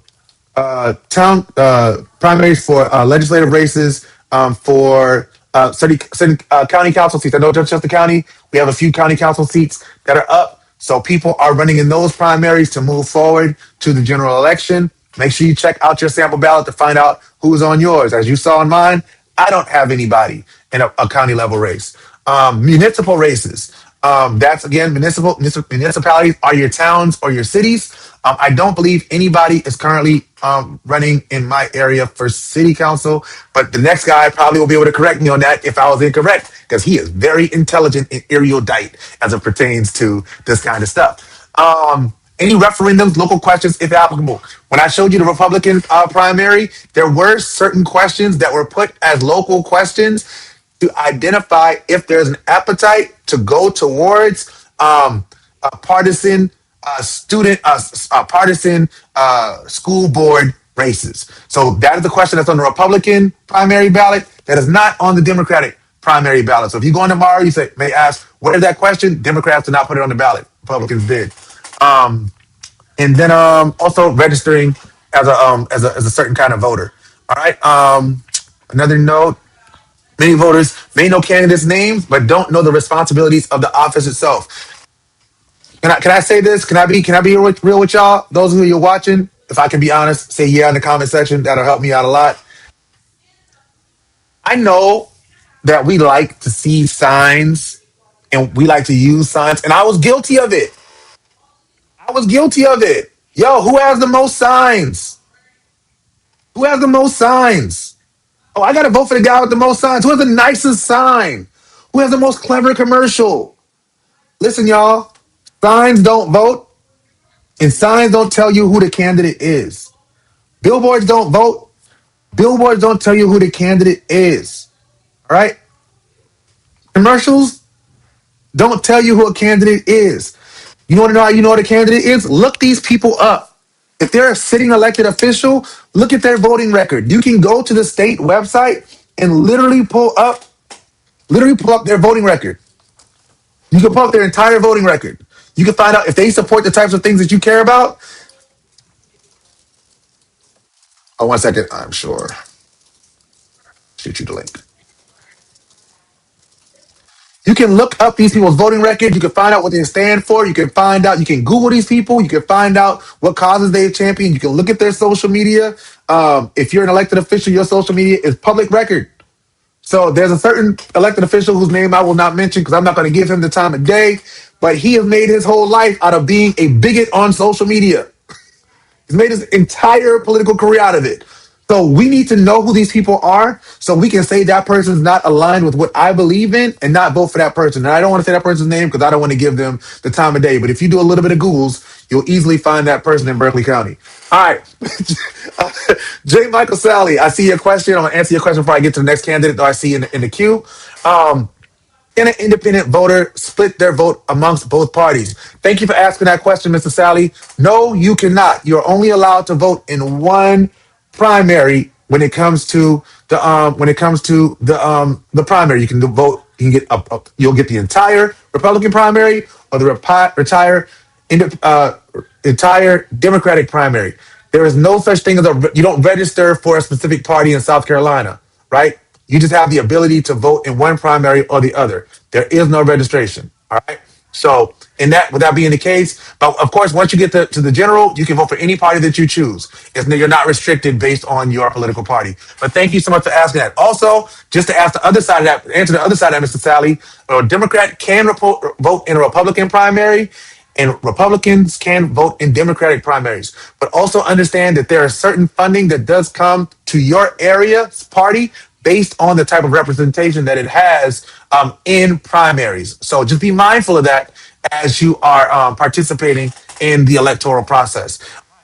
primaries for legislative races for certain county council seats. I know Dorchester County, we have a few county council seats that are up. So people are running in those primaries to move forward to the general election. Make sure you check out your sample ballot to find out who's on yours. As you saw in mine, I don't have anybody in a county level race. Municipal races. That's again, municipalities are your towns or your cities. I don't believe anybody is currently running in my area for city council, but the next guy probably will be able to correct me on that if I was incorrect, because he is very intelligent and erudite as it pertains to this kind of stuff. Any referendums, local questions, if applicable. When I showed you the Republican primary, there were certain questions that were put as local questions to identify if there's an appetite to go towards a partisan partisan school board races. So that is the question that's on the Republican primary ballot. That is not on the Democratic primary ballot. So if you go on tomorrow, you say, may ask, where's that question? Democrats did not put it on the ballot. Republicans did. And then also registering as a certain kind of voter. All right. Another note: many voters may know candidates' names, but don't know the responsibilities of the office itself. Can I say this? Can I be real with y'all? Those of you who are watching, if I can be honest, say yeah in the comment section. That'll help me out a lot. I know that we like to see signs and we like to use signs, and I was guilty of it. I was guilty of it. Yo, who has the most signs? Who has the most signs? Oh, I got to vote for the guy with the most signs. Who has the nicest sign? Who has the most clever commercial? Listen, y'all, signs don't vote, and signs don't tell you who the candidate is. Billboards don't vote. Billboards don't tell you who the candidate is. All right? Commercials don't tell you who a candidate is. You want to know how you know what a candidate is? Look these people up. If they're a sitting elected official, look at their voting record. You can go to the state website and literally pull up their voting record. You can pull up their entire voting record. You can find out if they support the types of things that you care about. Oh, 1 second. I'm sure. Shoot you the link. You can look up these people's voting record. You can find out what they stand for. You can find out, you can Google these people. You can find out what causes they've championed. You can look at their social media. If you're an elected official, your social media is public record. So there's a certain elected official whose name I will not mention because I'm not going to give him the time of day, but he has made his whole life out of being a bigot on social media. He's made his entire political career out of it. So we need to know who these people are so we can say that person's not aligned with what I believe in and not vote for that person. And I don't want to say that person's name because I don't want to give them the time of day. But if you do a little bit of Googles, you'll easily find that person in Berkeley County. All right. J. Michael Sally, I see your question. I'm going to answer your question before I get to the next candidate that I see in the queue. Can an independent voter split their vote amongst both parties? Thank you for asking that question, Mr. Sally. No, you cannot. You're only allowed to vote in one primary when it comes to the primary. You can vote. You can get you'll get the entire Republican primary or the entire Democratic primary. There is no such thing as you don't register for a specific party in South Carolina, right? You just have the ability to vote in one primary or the other. There is no registration. All right. So, with that being the case, but of course, once you get to the general, you can vote for any party that you choose. You're not restricted based on your political party. But thank you so much for asking that. Also, just to ask the other side of that, answer the other side of that, Mr. Sally, a Democrat can vote in a Republican primary, and Republicans can vote in Democratic primaries. But also understand that there is certain funding that does come to your area's party based on the type of representation that it has in primaries. So just be mindful of that as you are participating in the electoral process.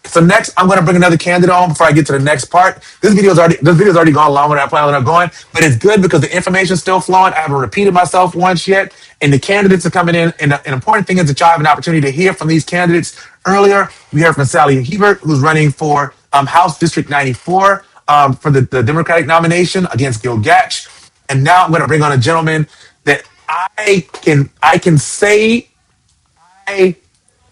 So next, I'm going to bring another candidate on before I get to the next part. This video's already gone longer than I planned on going, but it's good because the information's still flowing. I haven't repeated myself once yet, and the candidates are coming in. And an important thing is that y'all have an opportunity to hear from these candidates. Earlier, we heard from Sally Hebert, who's running for House District 94 for the Democratic nomination against Gil Gatch. And now I'm going to bring on a gentleman that I can say I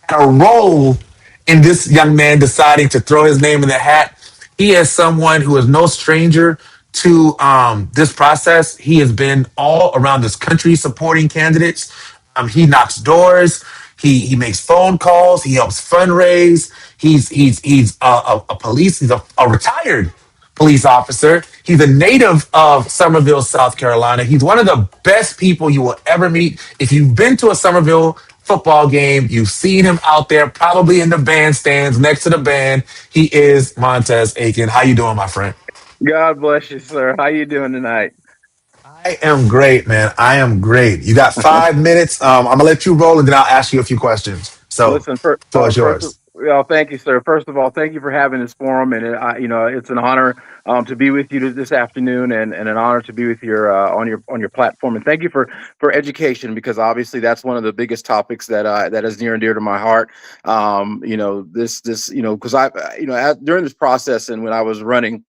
had a role in this young man deciding to throw his name in the hat. He is someone who is no stranger to this process. He has been all around this country supporting candidates. He knocks doors. He makes phone calls. He helps fundraise. He's a police. He's a retired police officer. He's a native of Summerville, South Carolina. He's one of the best people you will ever meet. If you've been to a Summerville football game, you've seen him out there, probably in the bandstands next to the band. He is Montez Aiken. How you doing, my friend? God bless you, sir. How you doing tonight? I am great, man. I am great. You got 5 minutes. I'm gonna let you roll, and then I'll ask you a few questions. So, Listen, floor is yours. thank you, sir. First of all, thank you for having this forum, and it's an honor to be with you this afternoon, and an honor to be with your on your platform. And thank you for education, because obviously that's one of the biggest topics that is near and dear to my heart. Because during this process and when I was running.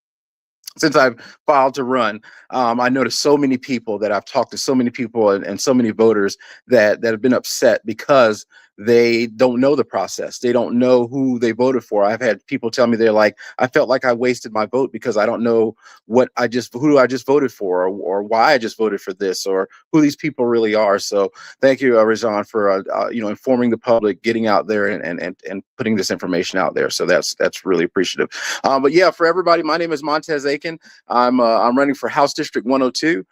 Since I've filed to run, I noticed so many people that I've talked to, so many people and so many voters that have been upset because they don't know the process. They don't know who they voted for. I've had people tell me, they're like, I felt like I wasted my vote because I don't know who I just voted for, or why I just voted for this, or who these people really are. So thank you, Rajan, for informing the public, getting out there and putting this information out there. So that's really appreciative. But yeah, for everybody, my name is Montez Aiken. I'm running for House District 102.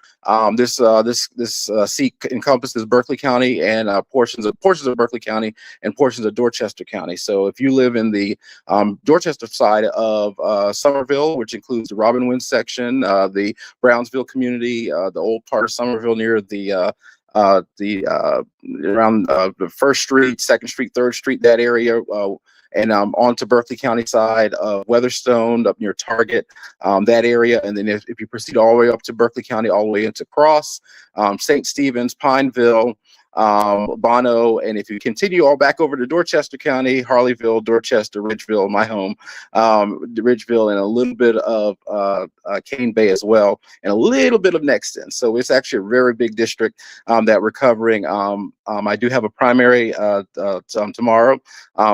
This seat encompasses Berkeley County and portions of Berkeley County and portions of Dorchester County. So if you live in the Dorchester side of Somerville, which includes the Robin Wind section, the Brownsville community, the old part of Somerville near the around the First Street, Second Street, Third Street, that area, and onto Berkeley County side of Weatherstone, up near Target, that area. And then if you proceed all the way up to Berkeley County, all the way into Cross, St. Stephen's, Pineville, Bono, and if you continue all back over to Dorchester County, Harleyville, Dorchester, Ridgeville, my home, Ridgeville, and a little bit of Cane Bay as well, and a little bit of Nexton. So it's actually a very big district that we're covering. I do have a primary tomorrow,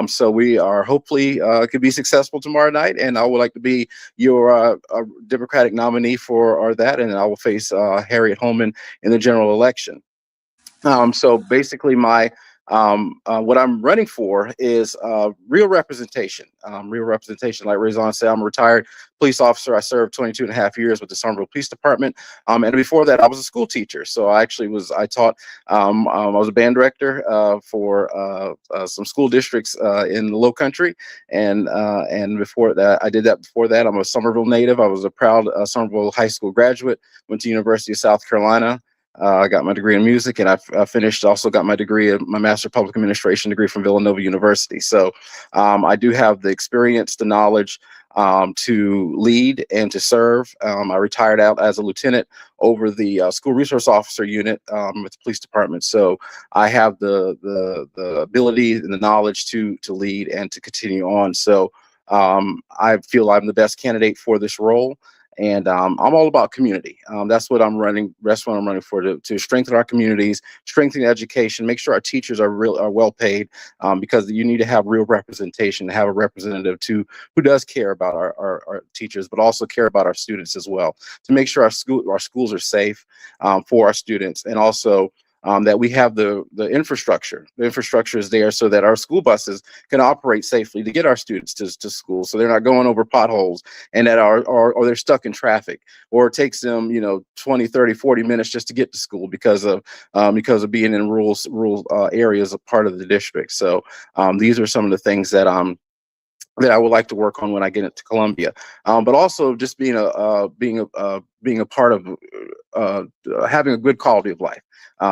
so we are hopefully could be successful tomorrow night, and I would like to be your Democratic nominee for that, and I will face Harriet Holman in the general election. So basically, my what I'm running for is real representation. Real representation, like Razan said, I'm a retired police officer. I served 22 and a half years with the Somerville Police Department, and before that, I was a school teacher. So I taught. I was a band director for some school districts in the Low Country, and before that, I did that. Before that, I'm a Somerville native. I was a proud Somerville High School graduate. Went to University of South Carolina. I got my degree in music, and I also got my Master of Public Administration degree from Villanova University. So I do have the experience, the knowledge to lead and to serve. I retired out as a lieutenant over the school resource officer unit with the police department. So I have the ability and the knowledge to lead and to continue on. So I feel I'm the best candidate for this role. And I'm all about community. That's what I'm running. That's what I'm running for, to strengthen our communities, strengthen education, make sure our teachers are well paid, because you need to have real representation, to have a representative who does care about our teachers, but also care about our students as well, to make sure our schools are safe for our students, and also that we have the infrastructure. The infrastructure is there so that our school buses can operate safely to get our students to school, so they're not going over potholes and that or they're stuck in traffic, or it takes them 20, 30, 40 minutes just to get to school because of being in rural areas of part of the district. So these are some of the things that I would like to work on when I get into Columbia, but also just being a part of having a good quality of life,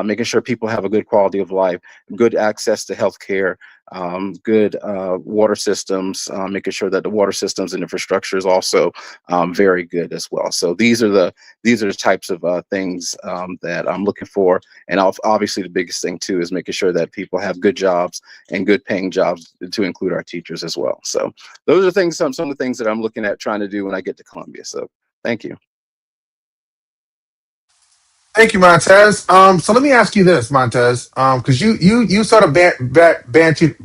making sure people have a good quality of life, good access to healthcare, good water systems, making sure that the water systems and infrastructure is also very good as well. So these are the types of things that I'm looking for, and obviously the biggest thing too is making sure that people have good jobs and good paying jobs, to include our teachers as well. So those are things, some of the things that I'm looking at trying to do when I get to Columbia. So thank you. Thank you, Montez. So let me ask you this, Montez, because you sort of bantered,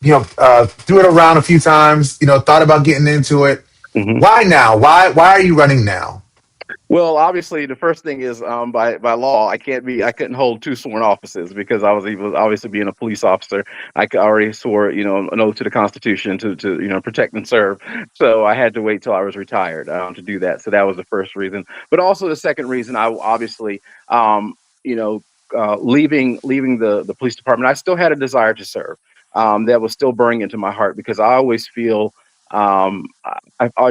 threw it around a few times, thought about getting into it. Mhm. Why now? Why are you running now? Well, obviously, the first thing is by law, I couldn't hold two sworn offices because I was even obviously being a police officer. Already swore, an oath to the Constitution to protect and serve. So I had to wait till I was retired to do that. So that was the first reason. But also the second reason, I obviously, leaving the police department, I still had a desire to serve. That was still burning into my heart because I always feel I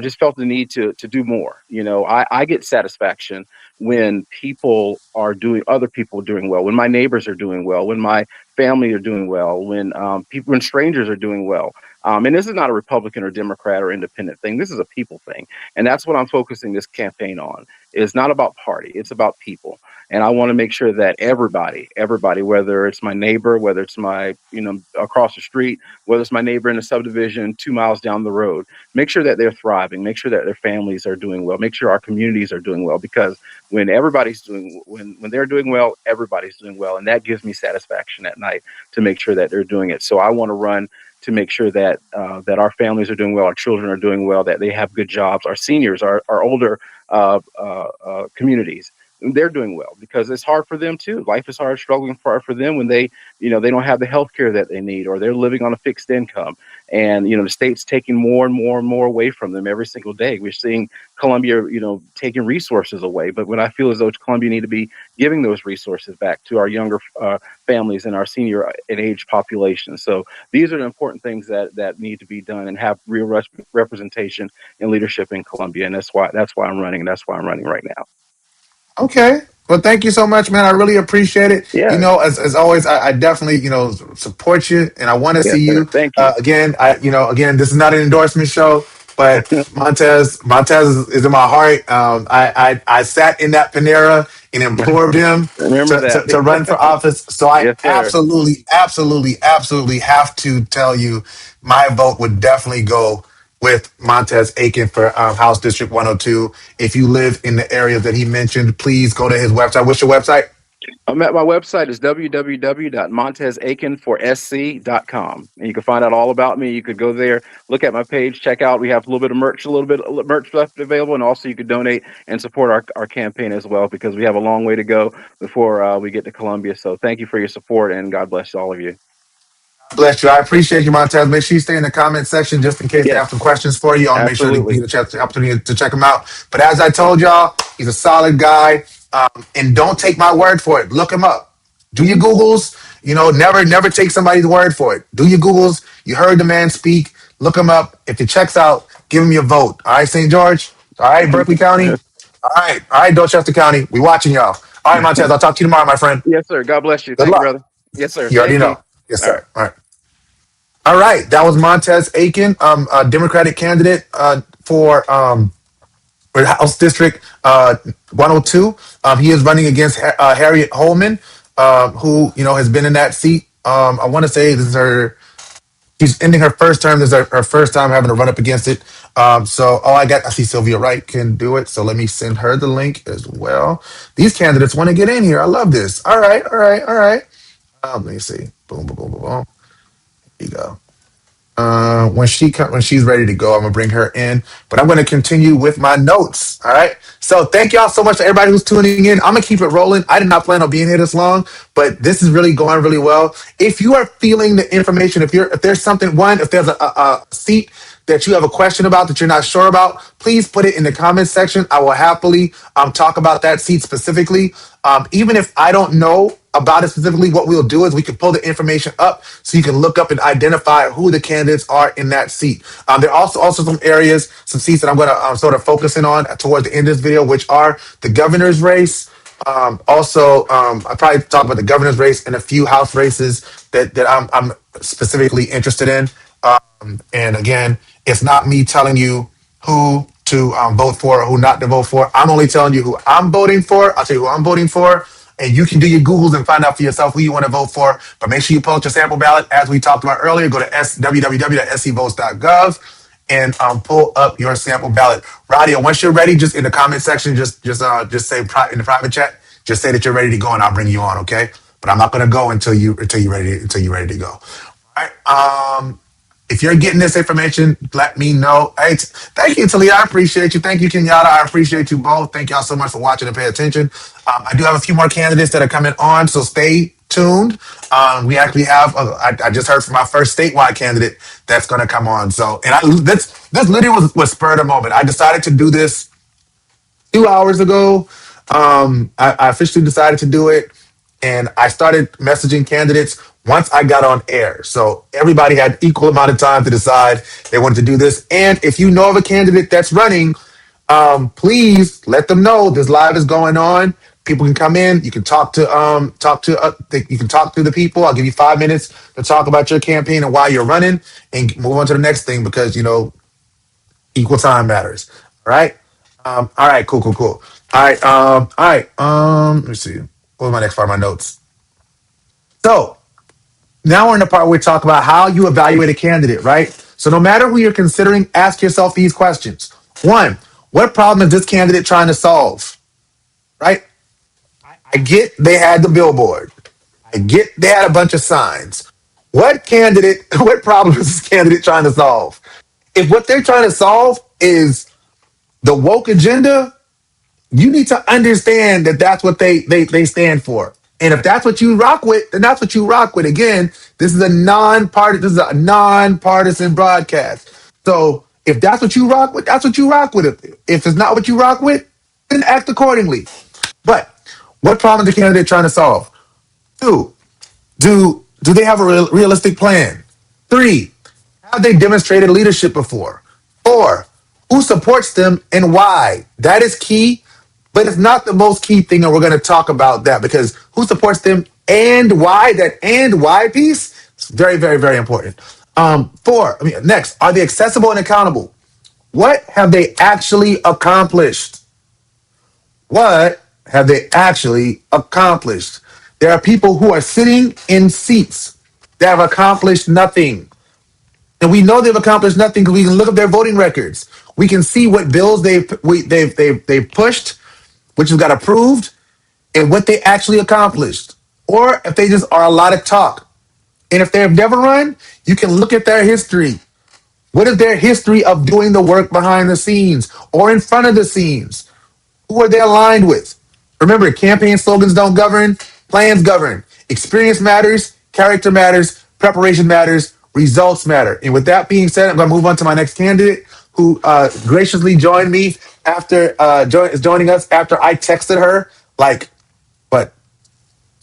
just felt the need to do more. I get satisfaction when other people are doing well, when my neighbors are doing well, when my family are doing well, when strangers are doing well. And this is not a Republican or Democrat or independent thing. This is a people thing. And that's what I'm focusing this campaign on. It's not about party. It's about people. And I want to make sure that everybody, whether it's my neighbor, whether it's my, across the street, whether it's my neighbor in a subdivision 2 miles down the road, make sure that they're thriving, make sure that their families are doing well, make sure our communities are doing well, because when they're doing well, everybody's doing well. And that gives me satisfaction at night to make sure that they're doing it. So I want to run to make sure that our families are doing well, our children are doing well, that they have good jobs, our seniors, our older communities, they're doing well, because it's hard for them too. Life is hard, struggling for them when they don't have the health care that they need, or they're living on a fixed income. And, the state's taking more and more and more away from them every single day. We're seeing Columbia, taking resources away. But when I feel as though Columbia need to be giving those resources back to our younger families and our senior and age population. So these are the important things that need to be done and have real representation and leadership in Columbia. And that's why I'm running. And that's why I'm running right now. Okay. Well, thank you so much, man. I really appreciate it. Yeah. As always, I definitely, support you, and I want to Yes, see sir. you Thank you. again. This is not an endorsement show, but Montez is in my heart. I sat in that Panera and implored him Remember that. to run for office. So I Yes, sir. absolutely, absolutely, absolutely have to tell you, my vote would definitely go with Montez Aiken for House District 102. If you live in the areas that he mentioned, please go to his website. What's your website? My website is www.montezaiken4sc.com. And you can find out all about me. You could go there, look at my page, check out. We have a little bit of merch left available. And also you could donate and support our campaign as well, because we have a long way to go before we get to Columbia. So thank you for your support, and God bless all of you. Bless you. I appreciate you, Montez. Make sure you stay in the comment section just in case they Yes, have some questions for you. I'll make sure to absolutely. get the opportunity to check him out. But as I told y'all, he's a solid guy. And don't take my word for it. Look him up. Do your Googles. Never take somebody's word for it. Do your Googles. You heard the man speak. Look him up. If it checks out, give him your vote. All right, St. George. All right, Berkeley County. Yes. All right, Dorchester County. We watching y'all. All right, Montez. I'll talk to you tomorrow, my friend. Yes, sir. God bless you. Good Thank you, luck. brother. Yes, sir. You already Thank you. know. Yes, All right. sir. All right. All right, that was Montez Aiken, a Democratic candidate for House District 102. He is running against Harriet Holman, who has been in that seat. I want to say she's ending her first term. This is her first time having to run up against it. I see Sylvia Wright can do it. So let me send her the link as well. These candidates want to get in here. I love this. All right. Let me see. Boom, boom, boom, boom, boom. Here you go. When she's ready to go, I'm gonna bring her in. But I'm gonna continue with my notes. All right. So thank y'all so much to everybody who's tuning in. I'm gonna keep it rolling. I did not plan on being here this long, but this is really going really well. If you are feeling the information, if there's something, if there's a seat that you have a question about that you're not sure about, please put it in the comments section. I will happily talk about that seat specifically. Even if I don't know about it specifically, what we'll do is we can pull the information up so you can look up and identify who the candidates are in that seat. There are also some areas, some seats that I'm going to sort of focusing on towards the end of this video, which are the governor's race. I probably talk about the governor's race and a few house races that I'm specifically interested in. And again, it's not me telling you who to vote for or who not to vote for. I'm only telling you who I'm voting for. I'll tell you who I'm voting for. And you can do your Googles and find out for yourself who you want to vote for. But make sure you pull out your sample ballot. As we talked about earlier, go to www.scvotes.gov and pull up your sample ballot. Radia, once you're ready, just in the comment section, just say in the private chat, just say that you're ready to go, and I'll bring you on. Okay, but I'm not going to go until you're ready to go. All right. If you're getting this information, let me know. Hey, thank you, Talia. I appreciate you. Thank you, Kenyatta. I appreciate you both. Thank y'all so much for watching and pay attention. I do have a few more candidates that are coming on, so stay tuned. We actually have, I just heard from my first statewide candidate that's going to come on. So, this literally was spurred a moment. I decided to do this 2 hours ago. I officially decided to do it, and I started messaging candidates once I got on air. So everybody had equal amount of time to decide they wanted to do this. And if you know of a candidate that's running, please let them know this live is going on. People can come in. You can you can talk to the people. I'll give you 5 minutes to talk about your campaign and why you're running, and move on to the next thing because equal time matters. All right. All right. Cool. Cool. Cool. All right. All right. Let me see. What was my next part of my notes? So now we're in the part where we talk about how you evaluate a candidate, right? So no matter who you're considering, ask yourself these questions. One, what problem is this candidate trying to solve? Right? I get they had the billboard. I get they had a bunch of signs. What problem is this candidate trying to solve? If what they're trying to solve is the woke agenda, you need to understand that that's what they stand for. And if that's what you rock with, then that's what you rock with. Again, this is a nonpartisan broadcast. So if that's what you rock with, that's what you rock with. If it's not what you rock with, then act accordingly. But what problem is the candidate trying to solve? Two, do they have a realistic plan? Three, have they demonstrated leadership before? Four, who supports them and why? That is key, but it's not the most key thing, and we're going to talk about that because who supports them and why, that and why piece is very, very, very important. Next, are they accessible and accountable? What have they actually accomplished? What have they actually accomplished? There are people who are sitting in seats that have accomplished nothing. And we know they've accomplished nothing because we can look up their voting records. We can see what bills they've pushed, which has got approved, and what they actually accomplished. Or if they just are a lot of talk. And if they've never run, you can look at their history. What is their history of doing the work behind the scenes or in front of the scenes? Who are they aligned with? Remember, campaign slogans don't govern, plans govern. Experience matters, character matters, preparation matters, results matter. And with that being said, I'm going to move on to my next candidate who graciously joined me is joining us after I texted her like, what,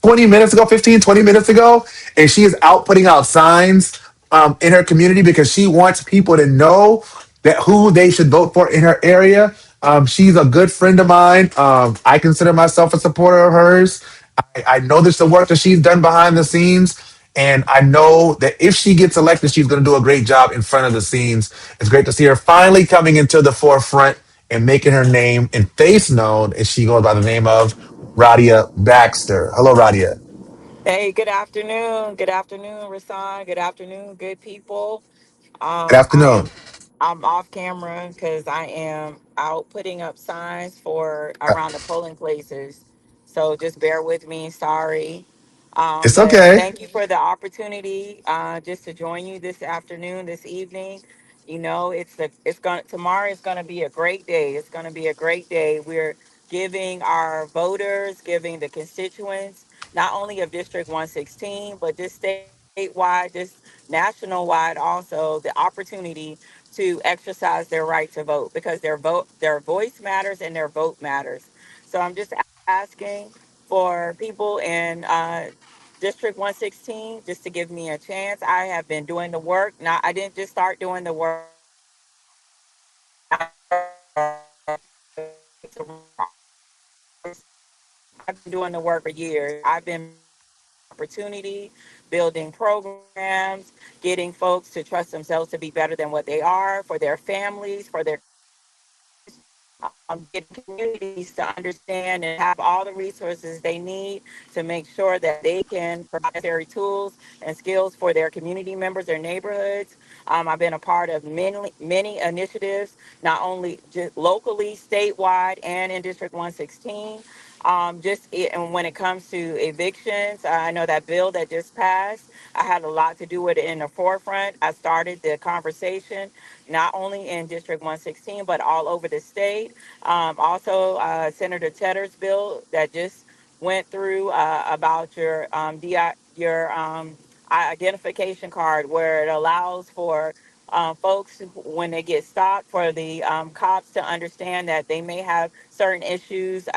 20 minutes ago, 15, 20 minutes ago, and she is out putting out signs in her community because she wants people to know that who they should vote for in her area. She's a good friend of mine. I consider myself a supporter of hers. I know there's the work that she's done behind the scenes, and I know that if she gets elected, she's going to do a great job in front of the scenes. It's great to see her finally coming into the forefront and making her name and face known as she goes by the name of Radia Baxter. Hello, Radia. Hey, good afternoon. Good afternoon, Rasan. Good afternoon, good people. Good I afternoon. am I'm off camera because I am out putting up signs for around the polling places. So just bear with me. Sorry. It's But okay. thank you for the opportunity just to join you this afternoon, this evening. You know, it's going tomorrow is going to be a great day. It's going to be a great day. We're giving our voters, giving the constituents, not only of District 116, but just statewide, just national wide, also the opportunity to exercise their right to vote because their voice matters and their vote matters. So I'm just asking for people in District 116 just to give me a chance. I have been doing the work. Now, I didn't just start doing the work. I've been doing the work for years. I've been opportunity, building programs, getting folks to trust themselves to be better than what they are for their families, for their getting communities to understand and have all the resources they need to make sure that they can provide necessary tools and skills for their community members, their neighborhoods. I've been a part of many initiatives, not only just locally, statewide, and in District 116. And when it comes to evictions, I know that bill that just passed. I had a lot to do with it in the forefront. I started the conversation not only in District 116 but all over the state. Also, Senator Tedder's bill that just went through about your identification card, where it allows for folks when they get stopped for the cops to understand that they may have certain issues,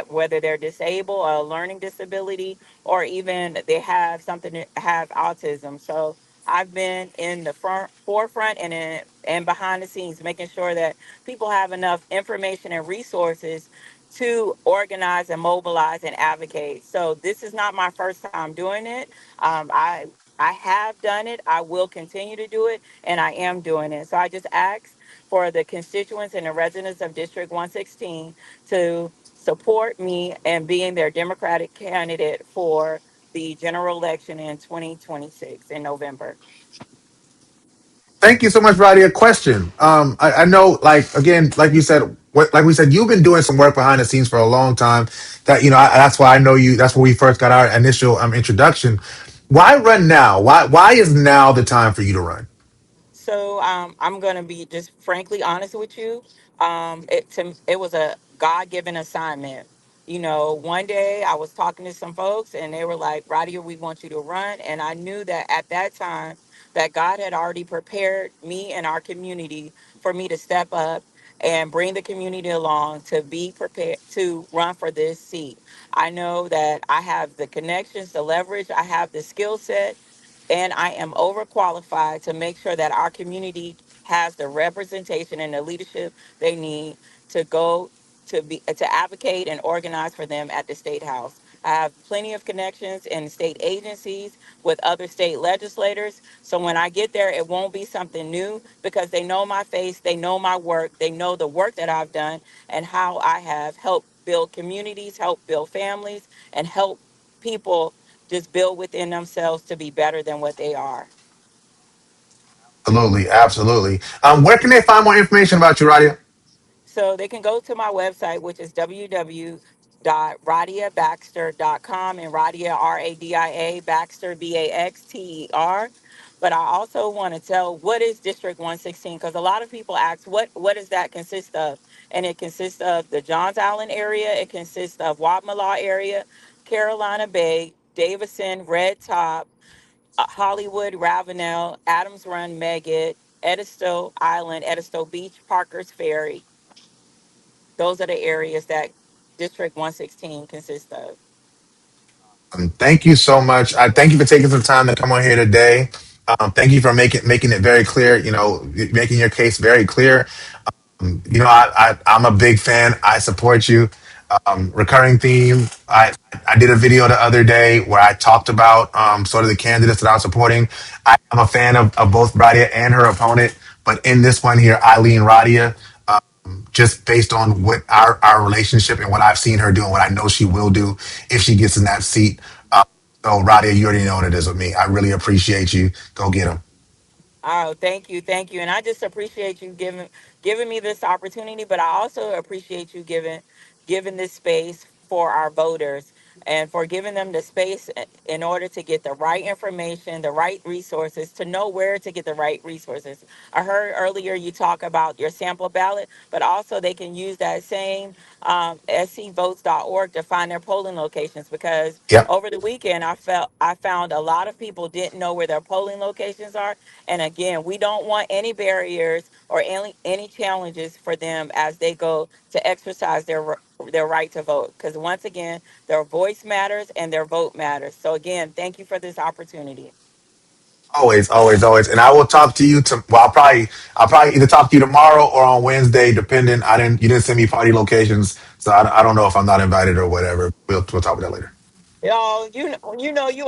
whether they're disabled or a learning disability, or even they have something to have autism. So I've been in the forefront and behind the scenes, making sure that people have enough information and resources to organize and mobilize and advocate. So this is not my first time doing it. I have done it. I will continue to do it, and I am doing it. So I just ask for the constituents and the residents of District 116 to support me and being their Democratic candidate for the general election in 2026 in November. Thank you so much, Roddy. A question. I know, like again, like you said, like we said, you've been doing some work behind the scenes for a long time. That that's why I know you. That's where we first got our initial introduction. Why run now? Why is now the time for you to run? So I'm gonna be just frankly honest with you. It was a God given assignment. You know, one day I was talking to some folks and they were like, "Radia, we want you to run," and I knew that at that time that God had already prepared me and our community for me to step up and bring the community along to be prepared to run for this seat. I know that I have the connections, the leverage, I have the skill set, and I am overqualified to make sure that our community has the representation and the leadership they need to go to advocate and organize for them at the state house. I have plenty of connections in state agencies with other state legislators. So when I get there, it won't be something new because they know my face, they know my work, they know the work that I've done and how I have helped build communities, help build families, and help people just build within themselves to be better than what they are. Absolutely, absolutely. Where can they find more information about you, Radia? So they can go to my website, which is www.radiabaxter.com, and Radia, Radia, Baxter, Baxter. But I also want to tell what is District 116 because a lot of people ask what does that consist of? And it consists of the Johns Island area, it consists of Wadmalaw area, Carolina Bay, Davison, Red Top, Hollywood, Ravenel, Adams Run, Megget, Edisto Island, Edisto Beach, Parker's Ferry. Those are the areas that District 116 consists of. Thank you so much. I thank you for taking some time to come on here today. Thank you for making it very clear. Making your case very clear. I'm a big fan. I support you. Recurring theme. I did a video the other day where I talked about sort of the candidates that I was supporting. I'm a fan of both Radia and her opponent, but in this one here, Eileen Radia, just based on what our relationship and what I've seen her do and what I know she will do if she gets in that seat. So Radia, you already know what it is with me. I really appreciate you. Go get them. Oh, thank you, and I just appreciate you giving me this opportunity. But I also appreciate you giving this space for our voters. and for giving them the space in order to get the right information, the right resources, to know where to get the right resources. I heard earlier you talk about your sample ballot, but also they can use that same scvotes.org to find their polling locations, because Yep. over the weekend I found a lot of people didn't know where their polling locations are. And again, we don't want any barriers or any challenges for them as they go to exercise their right to vote, because once again, their voice matters and their vote matters. So again, thank you for this opportunity. Always, always, always. And I will talk to you to well, I'll probably either talk to you tomorrow or on Wednesday, depending. You didn't send me party locations, so I don't know if I'm not invited or whatever. We'll talk about that later. You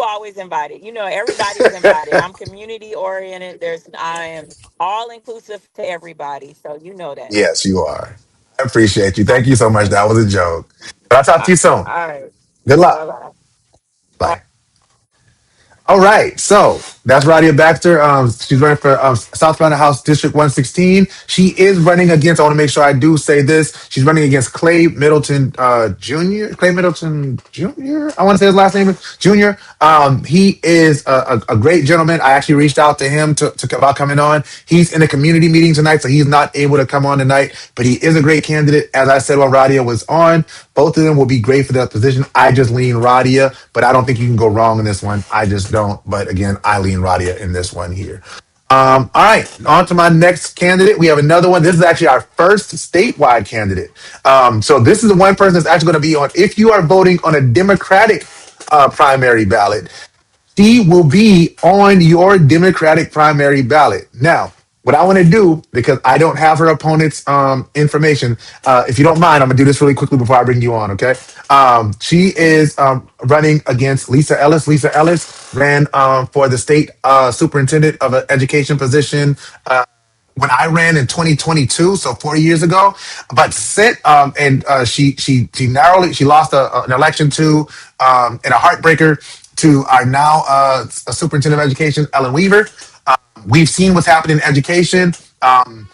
always invited. Everybody's invited. I'm community oriented. I am all inclusive to everybody. So you know that. Yes, you are. I appreciate you. All Thank you so much. That was a joke. But I'll talk to right. you soon. All right. Good Bye luck. bye. Bye. All right, so that's Radia Baxter. She's running for South Carolina House District 116. She is running against, I want to make sure I do say this, she's running against Clay Middleton Jr. Clay Middleton Jr., I want to say his last name is Jr. He is a great gentleman. I actually reached out to him to about coming on. He's in a community meeting tonight, so he's not able to come on tonight, but he is a great candidate. As I said when Radia was on, both of them will be great for that position. I just lean Radia, but I don't think you can go wrong in this one. I just don't. But again, I lean Radia in this one here. All right, on to my next candidate. We have another one. This is actually our first statewide candidate. So this is the one person that's actually going to be on. If you are voting on a Democratic primary ballot, she will be on your Democratic primary ballot. Now, what I want to do, because I don't have her opponent's information, if you don't mind, I'm going to do this really quickly before I bring you on, okay? She is running against Lisa Ellis. Lisa Ellis ran for the state superintendent of an education position when I ran in 2022, so 4 years ago. But she narrowly lost an election to in a heartbreaker to our now superintendent of education, Ellen Weaver. We've seen what's happened in education. I'm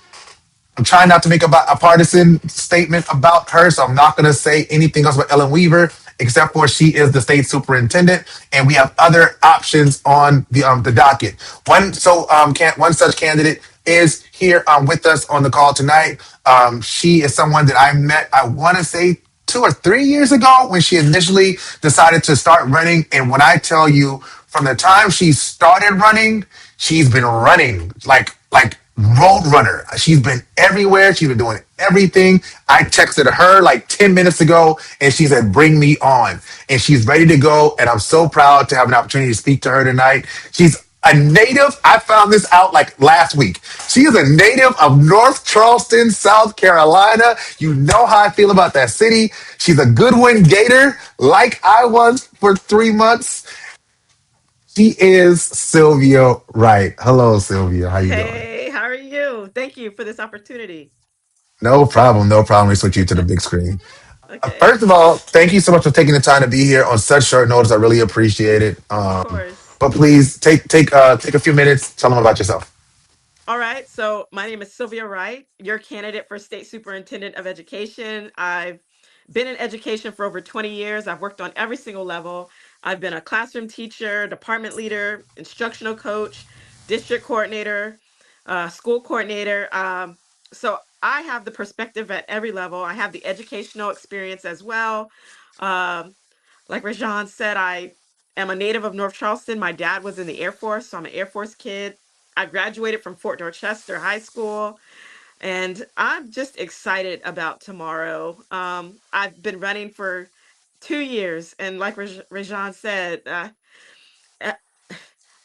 trying not to make a partisan statement about her, so I'm not going to say anything else about Ellen Weaver, except for she is the state superintendent, and we have other options on the docket. One such candidate is here with us on the call tonight. She is someone that I met, I want to say, 2 or 3 years ago when she initially decided to start running. And when I tell you, from the time she started running, she's been running like road runner. She's been everywhere. She's been doing everything. I texted her like 10 minutes ago and she said, bring me on. And she's ready to go. And I'm so proud to have an opportunity to speak to her tonight. She's a native. I found this out like last week. She is a native of North Charleston, South Carolina. You know how I feel about that city. She's a Goodwin Gator, like I was for 3 months. She is Sylvia Wright. Hello, Sylvia. How you doing? Hey, how are you? Thank you for this opportunity. No problem. No problem. We switch you to the big screen. Okay, First of all, thank you so much for taking the time to be here on such short notice. I really appreciate it. of course. But please take a few minutes. Tell them about yourself. All right, so my name is Sylvia Wright, your candidate for State Superintendent of Education. I've been in education for over 20 years. I've worked on every single level. I've been a classroom teacher, department leader, instructional coach, district coordinator, school coordinator. So I have the perspective at every level. I have the educational experience as well. Um, like Rajan said, I am a native of North Charleston. My dad was in the Air Force, so I'm an Air Force kid. I graduated from Fort Dorchester High School, and I'm just excited about tomorrow. I've been running for 2 years, and like Rajan said, uh,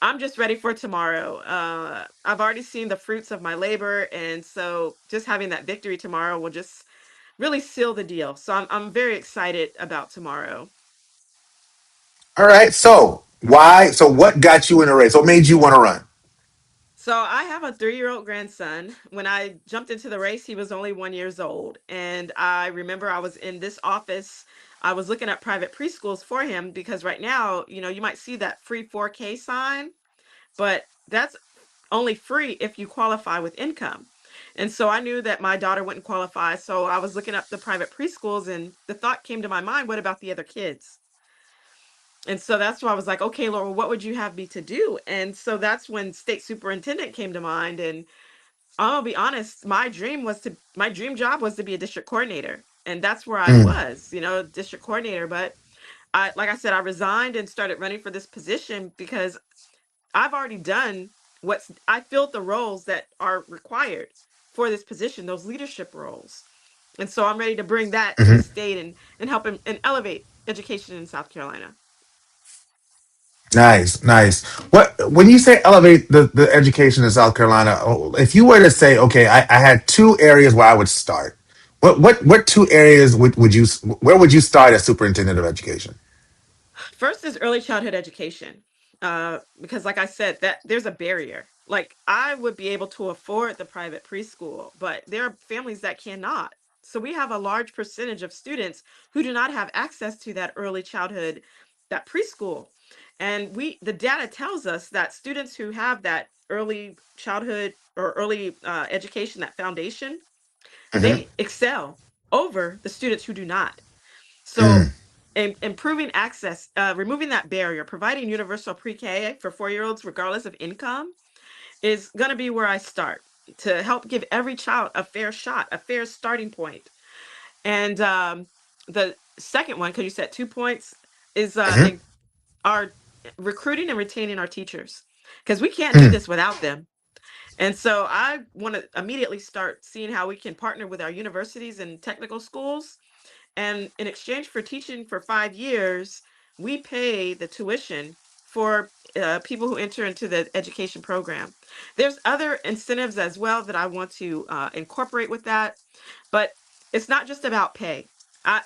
I'm just ready for tomorrow. I've already seen the fruits of my labor, and so just having that victory tomorrow will just really seal the deal. So I'm very excited about tomorrow. All right. So why? So what got you in the race? What made you want to run? So I have a 3-year-old grandson. When I jumped into the race, he was only 1 years old. And I remember I was in this office. I was looking at private preschools for him because right now, you might see that free 4K sign, but that's only free if you qualify with income. And so I knew that my daughter wouldn't qualify. So I was looking up the private preschools and the thought came to my mind, what about the other kids? And so that's why I was like, okay, Laura, what would you have me to do? And so that's when state superintendent came to mind. And I'll be honest, my dream job was to be a district coordinator. And that's where I Mm, was, district coordinator. But like I said, I resigned and started running for this position because I've already done I filled the roles that are required for this position, those leadership roles. And so I'm ready to bring that to the mhm. state and help and elevate education in South Carolina. Nice, nice. When you say elevate the education in South Carolina, if you were to say, okay, I had two areas where I would start. What two areas would you where would you start as superintendent of education? First is early childhood education, because, like I said, that there's a barrier. Like I would be able to afford the private preschool, but there are families that cannot. So we have a large percentage of students who do not have access to that early childhood, that preschool. And the data tells us that students who have that early childhood or early education, that foundation, Hmm. they excel over the students who do not. So, Mm, improving access, removing that barrier, providing universal pre-K for 4-year-olds, regardless of income, is going to be where I start to help give every child a fair shot, a fair starting point. And the second one, because you said 2 points, is hmm. in our recruiting and retaining our teachers, because we can't do Mm. this without them. And so I want to immediately start seeing how we can partner with our universities and technical schools, and in exchange for teaching for 5 years, we pay the tuition for people who enter into the education program. There's other incentives as well that I want to incorporate with that, but it's not just about pay.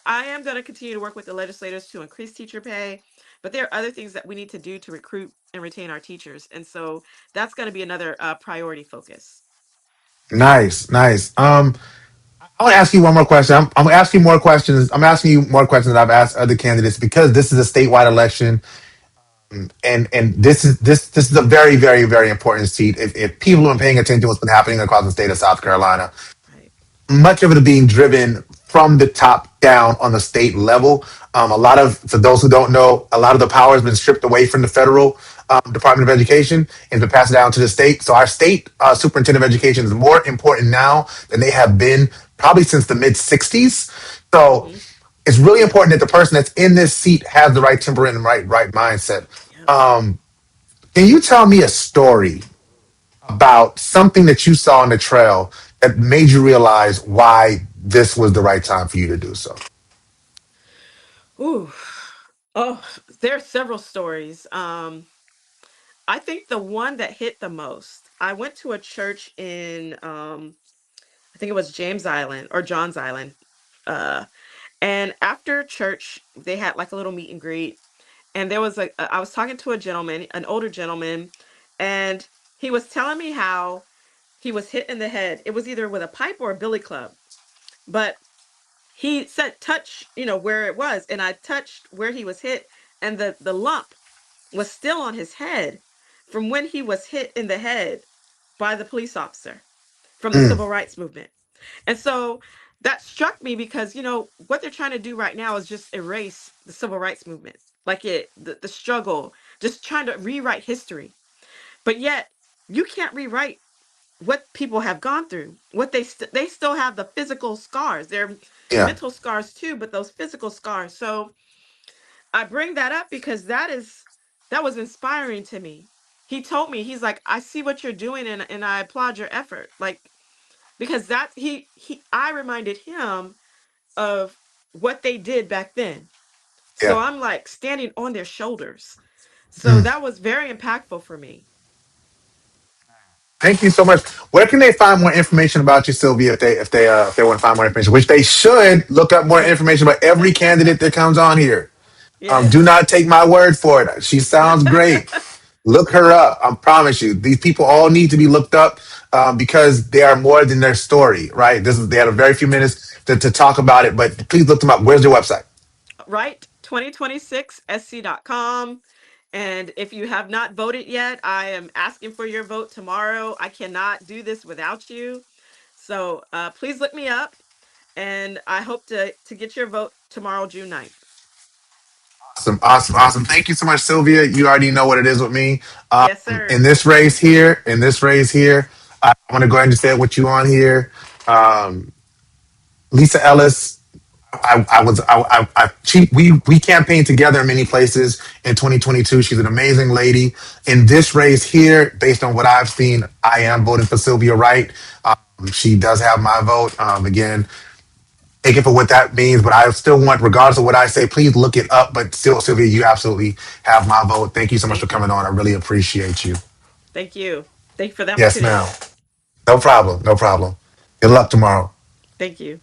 I am going to continue to work with the legislators to increase teacher pay, but there are other things that we need to do to recruit and retain our teachers. And so that's going to be another priority focus. Nice, nice. I want to ask you one more question. I'm gonna ask you more questions. I'm asking you more questions than I've asked other candidates because this is a statewide election, and this is a very very important seat. If people have been paying attention to what's been happening across the state of South Carolina, Right. much of it being driven from the top down on the state level. For those who don't know, a lot of the power has been stripped away from the federal Department of Education and been passed down to the state. So our state superintendent of education is more important now than they have been probably since the mid 60s. So Hmm. it's really important that the person that's in this seat has the right temperament and right mindset. Yep. Um, can you tell me a story about something that you saw on the trail that made you realize why this was the right time for you to do so? Ooh. Oh, there are several stories. I think the one that hit the most, I went to a church in, I think it was James Island or John's Island. Uh, and after church, they had like a little meet and greet. And I was talking to a gentleman, an older gentleman, and he was telling me how he was hit in the head. It was either with a pipe or a billy club. But he said, touch, where it was. And I touched where he was hit, and the lump was still on his head from when he was hit in the head by the police officer from the Mm, civil rights movement. And so that struck me because, what they're trying to do right now is just erase the civil rights movement, like the struggle, just trying to rewrite history. But yet, you can't rewrite what people have gone through. What they still have the physical scars. They're yeah, mental scars too, but those physical scars. So I bring that up because that was inspiring to me. He told me, he's like, I see what you're doing, and I applaud your effort. Like, because that he I reminded him of what they did back then. So yeah. I'm like standing on their shoulders. So Mm. that was very impactful for me. Thank you so much. Where can they find more information about you, Sylvia? If they want to find more information, which they should look up more information about every candidate that comes on here. Do Yes. not take my word for it. She sounds great. Look her up. I promise you, these people all need to be looked up because they are more than their story, right? They had a very few minutes to talk about it, but please look them up. Where's their website? Right, 2026sc.com. And if you have not voted yet, I am asking for your vote tomorrow. I cannot do this without you. So please look me up, and I hope to get your vote tomorrow, June 9th. Awesome, awesome, awesome. Thank you so much, Sylvia. You already know what it is with me. Yes, sir. In this race here, I want to go ahead and say it with you on here. Um, Lisa Ellis, we campaigned together in many places in 2022. She's an amazing lady. In this race here, based on what I've seen, I am voting for Sylvia Wright. She does have my vote. Again, take it for what that means, but I still want, regardless of what I say, please look it up. But still, Sylvia, you absolutely have my vote. Thank you so much for Thank you. coming on. I really appreciate you. Thank you. Thank you for the Yes, opportunity. ma'am. No problem. No problem. Good luck tomorrow. Thank you.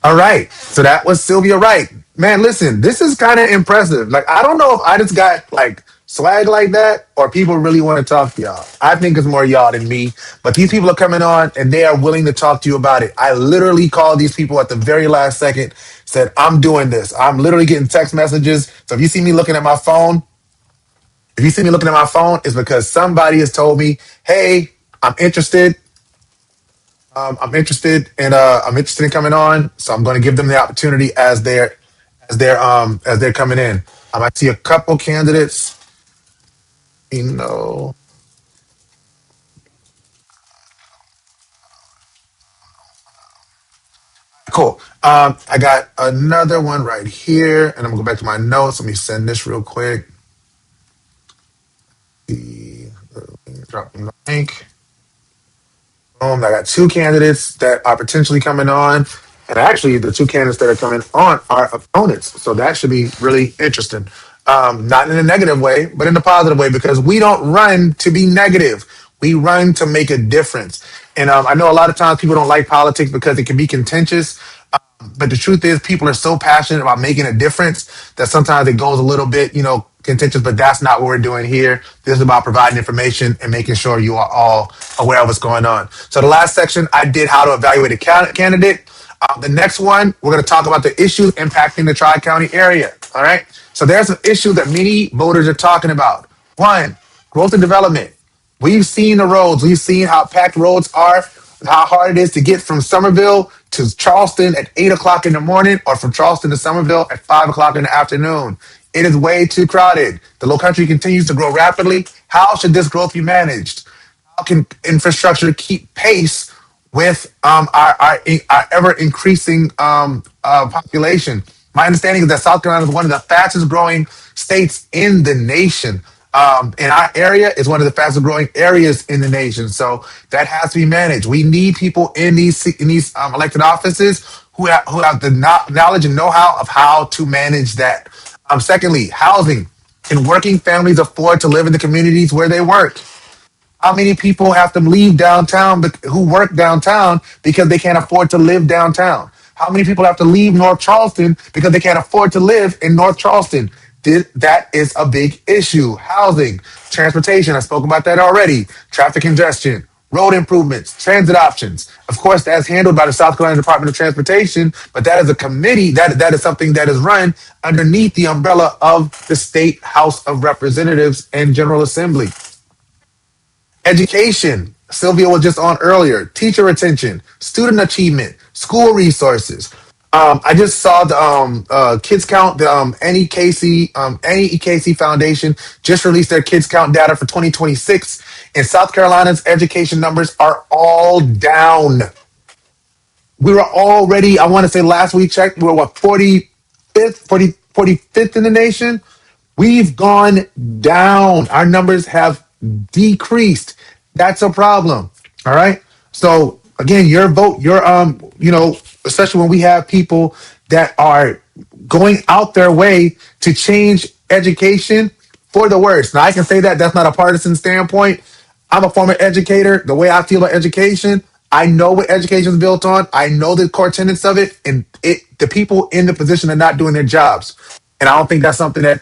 All right. So that was Sylvia Wright. Man, listen, this is kind of impressive. Like, I don't know if I just got like swag like that or people really want to talk to y'all. I think it's more y'all than me. But these people are coming on and they are willing to talk to you about it. I literally called these people at the very last second, said, I'm doing this. I'm literally getting text messages. So if you see me looking at my phone, it's because somebody has told me, hey, I'm interested. I'm interested in coming on, so I'm going to give them the opportunity as they're coming in. I see a couple candidates. You know, cool. I got another one right here, and I'm gonna go back to my notes. Let me send this real quick. Drop the link. I got two candidates that are potentially coming on. And actually, the two candidates that are coming on are opponents. So that should be really interesting. Not in a negative way, but in a positive way, because we don't run to be negative. We run to make a difference. And I know a lot of times people don't like politics because it can be contentious. But the truth is, people are so passionate about making a difference that sometimes it goes a little bit, contentious, but that's not what we're doing here. This is about providing information and making sure you are all aware of what's going on. So the last section, I did how to evaluate a candidate. The next one, we're going to talk about the issues impacting the Tri-County area. All right. So there's an issue that many voters are talking about. One, growth and development. We've seen the roads. We've seen how packed roads are, how hard it is to get from Somerville to Charleston at 8 o'clock in the morning or from Charleston to Somerville at 5 o'clock in the afternoon. It is way too crowded. The low country continues to grow rapidly. How should this growth be managed? How can infrastructure keep pace with our ever increasing population? My understanding is that South Carolina is one of the fastest growing states in the nation. And our area is one of the fastest growing areas in the nation. So that has to be managed. We need people in these elected offices who have the knowledge and know-how of how to manage that. Secondly, housing. Can working families afford to live in the communities where they work? How many people have to leave downtown who work downtown because they can't afford to live downtown? How many people have to leave North Charleston because they can't afford to live in North Charleston? That is a big issue. Housing, transportation, I spoke about that already. Traffic congestion, road improvements, transit options. Of course, that's handled by the South Carolina Department of Transportation, but that is a committee, that is something that is run underneath the umbrella of the State House of Representatives and General Assembly. Education, Sylvia was just on earlier. Teacher retention, student achievement, school resources. I just saw the Kids Count, the Annie E. Casey Foundation just released their Kids Count data for 2026. And South Carolina's education numbers are all down. We were already, I want to say last we checked, we were what, 45th in the nation? We've gone down. Our numbers have decreased. That's a problem. All right. So again, your vote, especially when we have people that are going out their way to change education for the worse. Now I can say that that's not a partisan standpoint. I'm a former educator. The way I feel about education, I know what education is built on. I know the core tenets of it, and the people in the position are not doing their jobs. And I don't think that's something I'm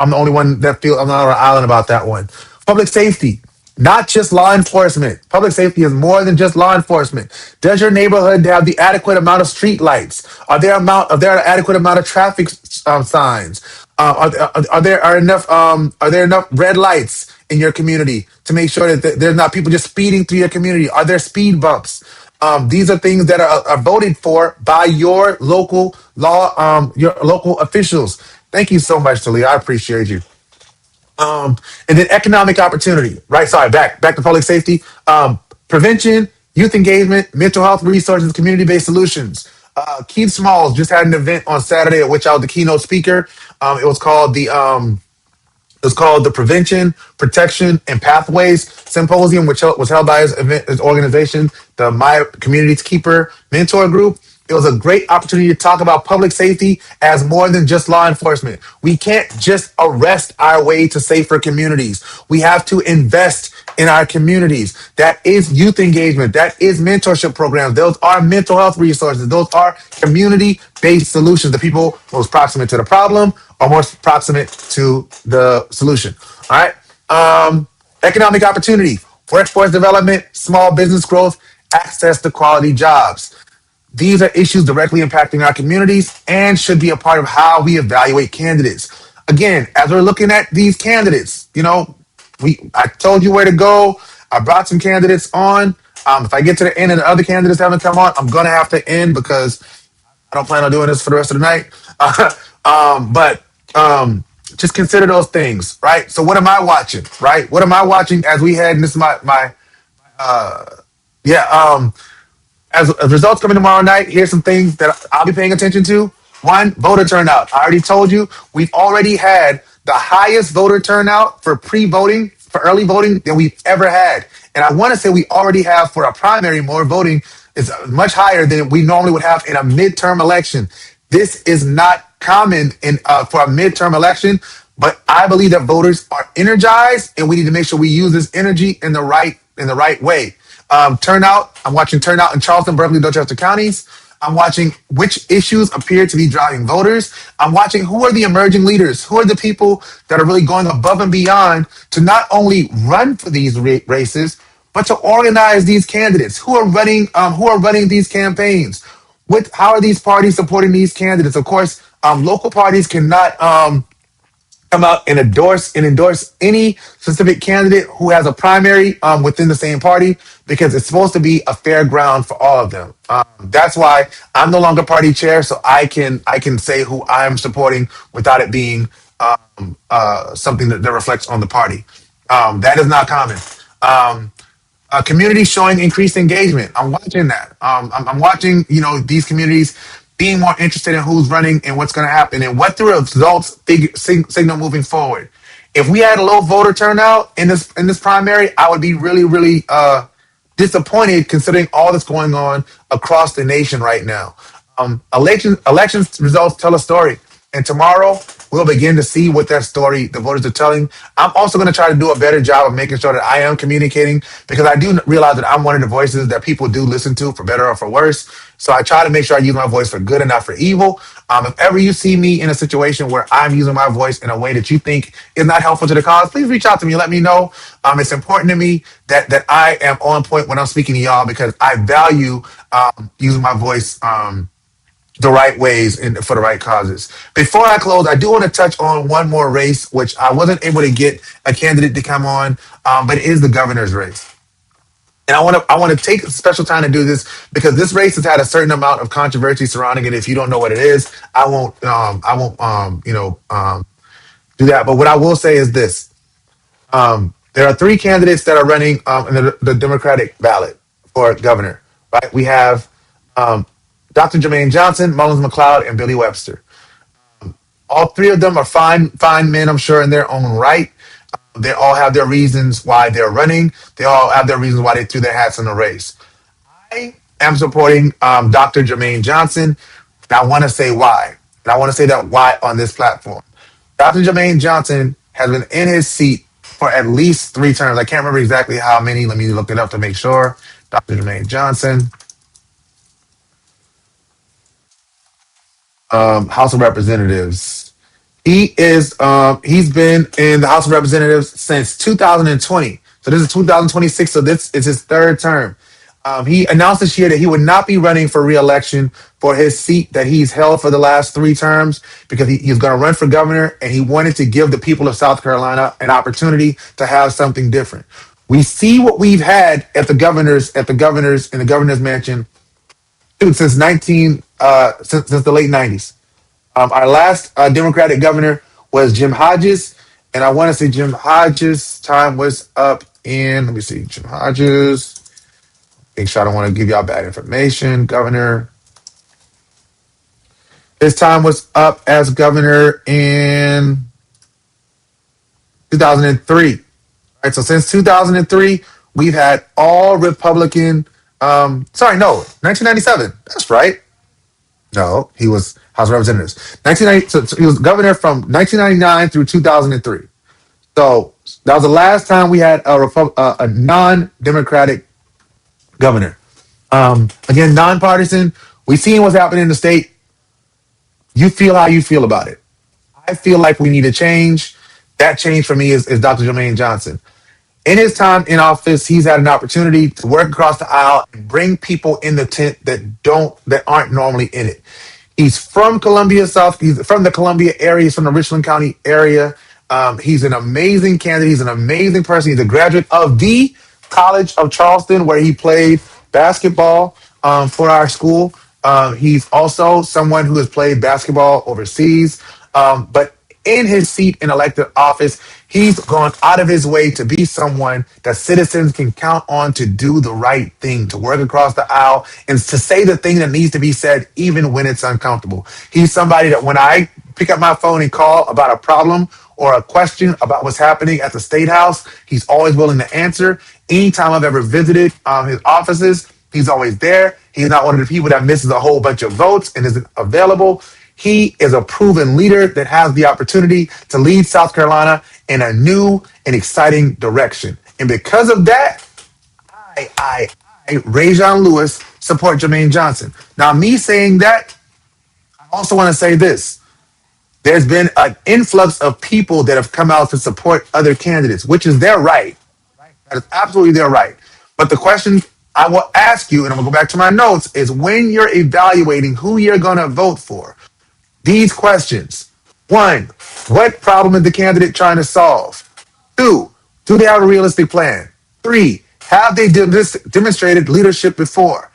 the only one that feel I'm not on an island about that one. Public safety, not just law enforcement. Public safety is more than just law enforcement. Does your neighborhood have the adequate amount of street lights? Are there an adequate amount of traffic signs? Are there enough red lights in your community to make sure that there's not people just speeding through your community? Are there speed bumps? These are things that are voted for by your local law, your local officials. Thank you so much, Talia. I appreciate you. Um, and then economic opportunity, right? Sorry, back to public safety, prevention, youth engagement, mental health resources, community-based solutions. Keith Smalls just had an event on Saturday at which I was the keynote speaker. It was called the Prevention, Protection, and Pathways Symposium, which was held by his organization, the My Community's Keeper Mentor Group. It was a great opportunity to talk about public safety as more than just law enforcement. We can't just arrest our way to safer communities. We have to invest in our communities. That is youth engagement. That is mentorship programs. Those are mental health resources. Those are community-based solutions. The people most proximate to the problem are more proximate to the solution. All right. Economic opportunity, workforce development, small business growth, access to quality jobs. These are issues directly impacting our communities and should be a part of how we evaluate candidates. Again, as we're looking at these candidates, I told you where to go. I brought some candidates on. If I get to the end and the other candidates haven't come on, I'm gonna have to end because I don't plan on doing this for the rest of the night. But just consider those things, right? So what am I watching, right? What am I watching as we head? And this is my yeah. As results coming tomorrow night, here's some things that I'll be paying attention to. One, voter turnout. I already told you we've already had the highest voter turnout for pre-voting, for early voting than we've ever had. And I want to say we already have for a primary more voting is much higher than we normally would have in a midterm election. This is not common for a midterm election, but I believe that voters are energized, and we need to make sure we use this energy in the right way. Turnout. I'm watching turnout in Charleston, Berkeley, Dorchester Counties. I'm watching which issues appear to be driving voters. I'm watching who are the emerging leaders, who are the people that are really going above and beyond to not only run for these races, but to organize these candidates who are running these campaigns. How are these parties supporting these candidates? Of course, local parties cannot come out and endorse any specific candidate who has a primary within the same party because it's supposed to be a fair ground for all of them. That's why I'm no longer party chair, so I can say who I'm supporting without it being something that reflects on the party. That is not common. Community showing increased engagement. I'm watching that. I'm watching, these communities being more interested in who's running and what's going to happen and what the results signal moving forward. If we had a low voter turnout in this primary, I would be really, really disappointed considering all that's going on across the nation right now. Elections results tell a story, and tomorrow we'll begin to see what that story the voters are telling. I'm also going to try to do a better job of making sure that I am communicating because I do realize that I'm one of the voices that people do listen to for better or for worse. So I try to make sure I use my voice for good and not for evil. If ever you see me in a situation where I'm using my voice in a way that you think is not helpful to the cause, please reach out to me and let me know. It's important to me that I am on point when I'm speaking to y'all because I value using my voice the right ways and for the right causes. Before I close, I do want to touch on one more race, which I wasn't able to get a candidate to come on, but it is the governor's race. And I want to take a special time to do this because this race has had a certain amount of controversy surrounding it. If you don't know what it is, I won't do that. But what I will say is this: there are three candidates that are running in the Democratic ballot for governor. Right? We have Dr. Jermaine Johnson, Mullins McLeod, and Billy Webster. All three of them are fine men, I'm sure, in their own right. They all have their reasons why they're running. They all have their reasons why they threw their hats in the race. I am supporting Dr. Jermaine Johnson, and I want to say why. And I want to say that why on this platform. Dr. Jermaine Johnson has been in his seat for at least 3 terms. I can't remember exactly how many. Let me look it up to make sure. Dr. Jermaine Johnson, House of Representatives. He's been in the House of Representatives since 2020. So this is 2026. So this is his 3rd term. He announced this year that he would not be running for re-election for his seat that he's held for the last 3 terms because he's going to run for governor, and he wanted to give the people of South Carolina an opportunity to have something different. We see what we've had at the governor's in the governor's mansion since the late 90s. Our last Democratic governor was Jim Hodges, and I want to say Jim Hodges' time was up in. Let me see, Jim Hodges. Make sure I don't want to give y'all bad information. Governor, his time was up as governor in 2003. All right, so since 2003, we've had all Republican. Sorry, no, 1997. That's right. No, he was House of Representatives. 1990. So he was governor from 1999 through 2003. So that was the last time we had a non-Democratic governor. Again, nonpartisan. We seen what's happening in the state. You feel how you feel about it. I feel like we need a change. That change for me is Dr. Jermaine Johnson. In his time in office, he's had an opportunity to work across the aisle and bring people in the tent that aren't normally in it. He's from Columbia South. He's from the Columbia area. He's from the Richland County area. He's an amazing candidate. He's an amazing person. He's a graduate of the College of Charleston, where he played basketball for our school. He's also someone who has played basketball overseas. But in his seat in elected office, he's gone out of his way to be someone that citizens can count on to do the right thing, to work across the aisle, and to say the thing that needs to be said, even when it's uncomfortable. He's somebody that when I pick up my phone and call about a problem or a question about what's happening at the State House, he's always willing to answer. Anytime I've ever visited his offices, he's always there. He's not one of the people that misses a whole bunch of votes and isn't available. He is a proven leader that has the opportunity to lead South Carolina in a new and exciting direction. And because of that, I Rajon Lewis, support Jermaine Johnson. Now, me saying that, I also want to say this. There's been an influx of people that have come out to support other candidates, which is their right. That is absolutely their right. But the question I will ask you, and I'm going to go back to my notes, is when you're evaluating who you're going to vote for, these questions. One, what problem is the candidate trying to solve? Two, do they have a realistic plan? Three, have they demonstrated leadership before?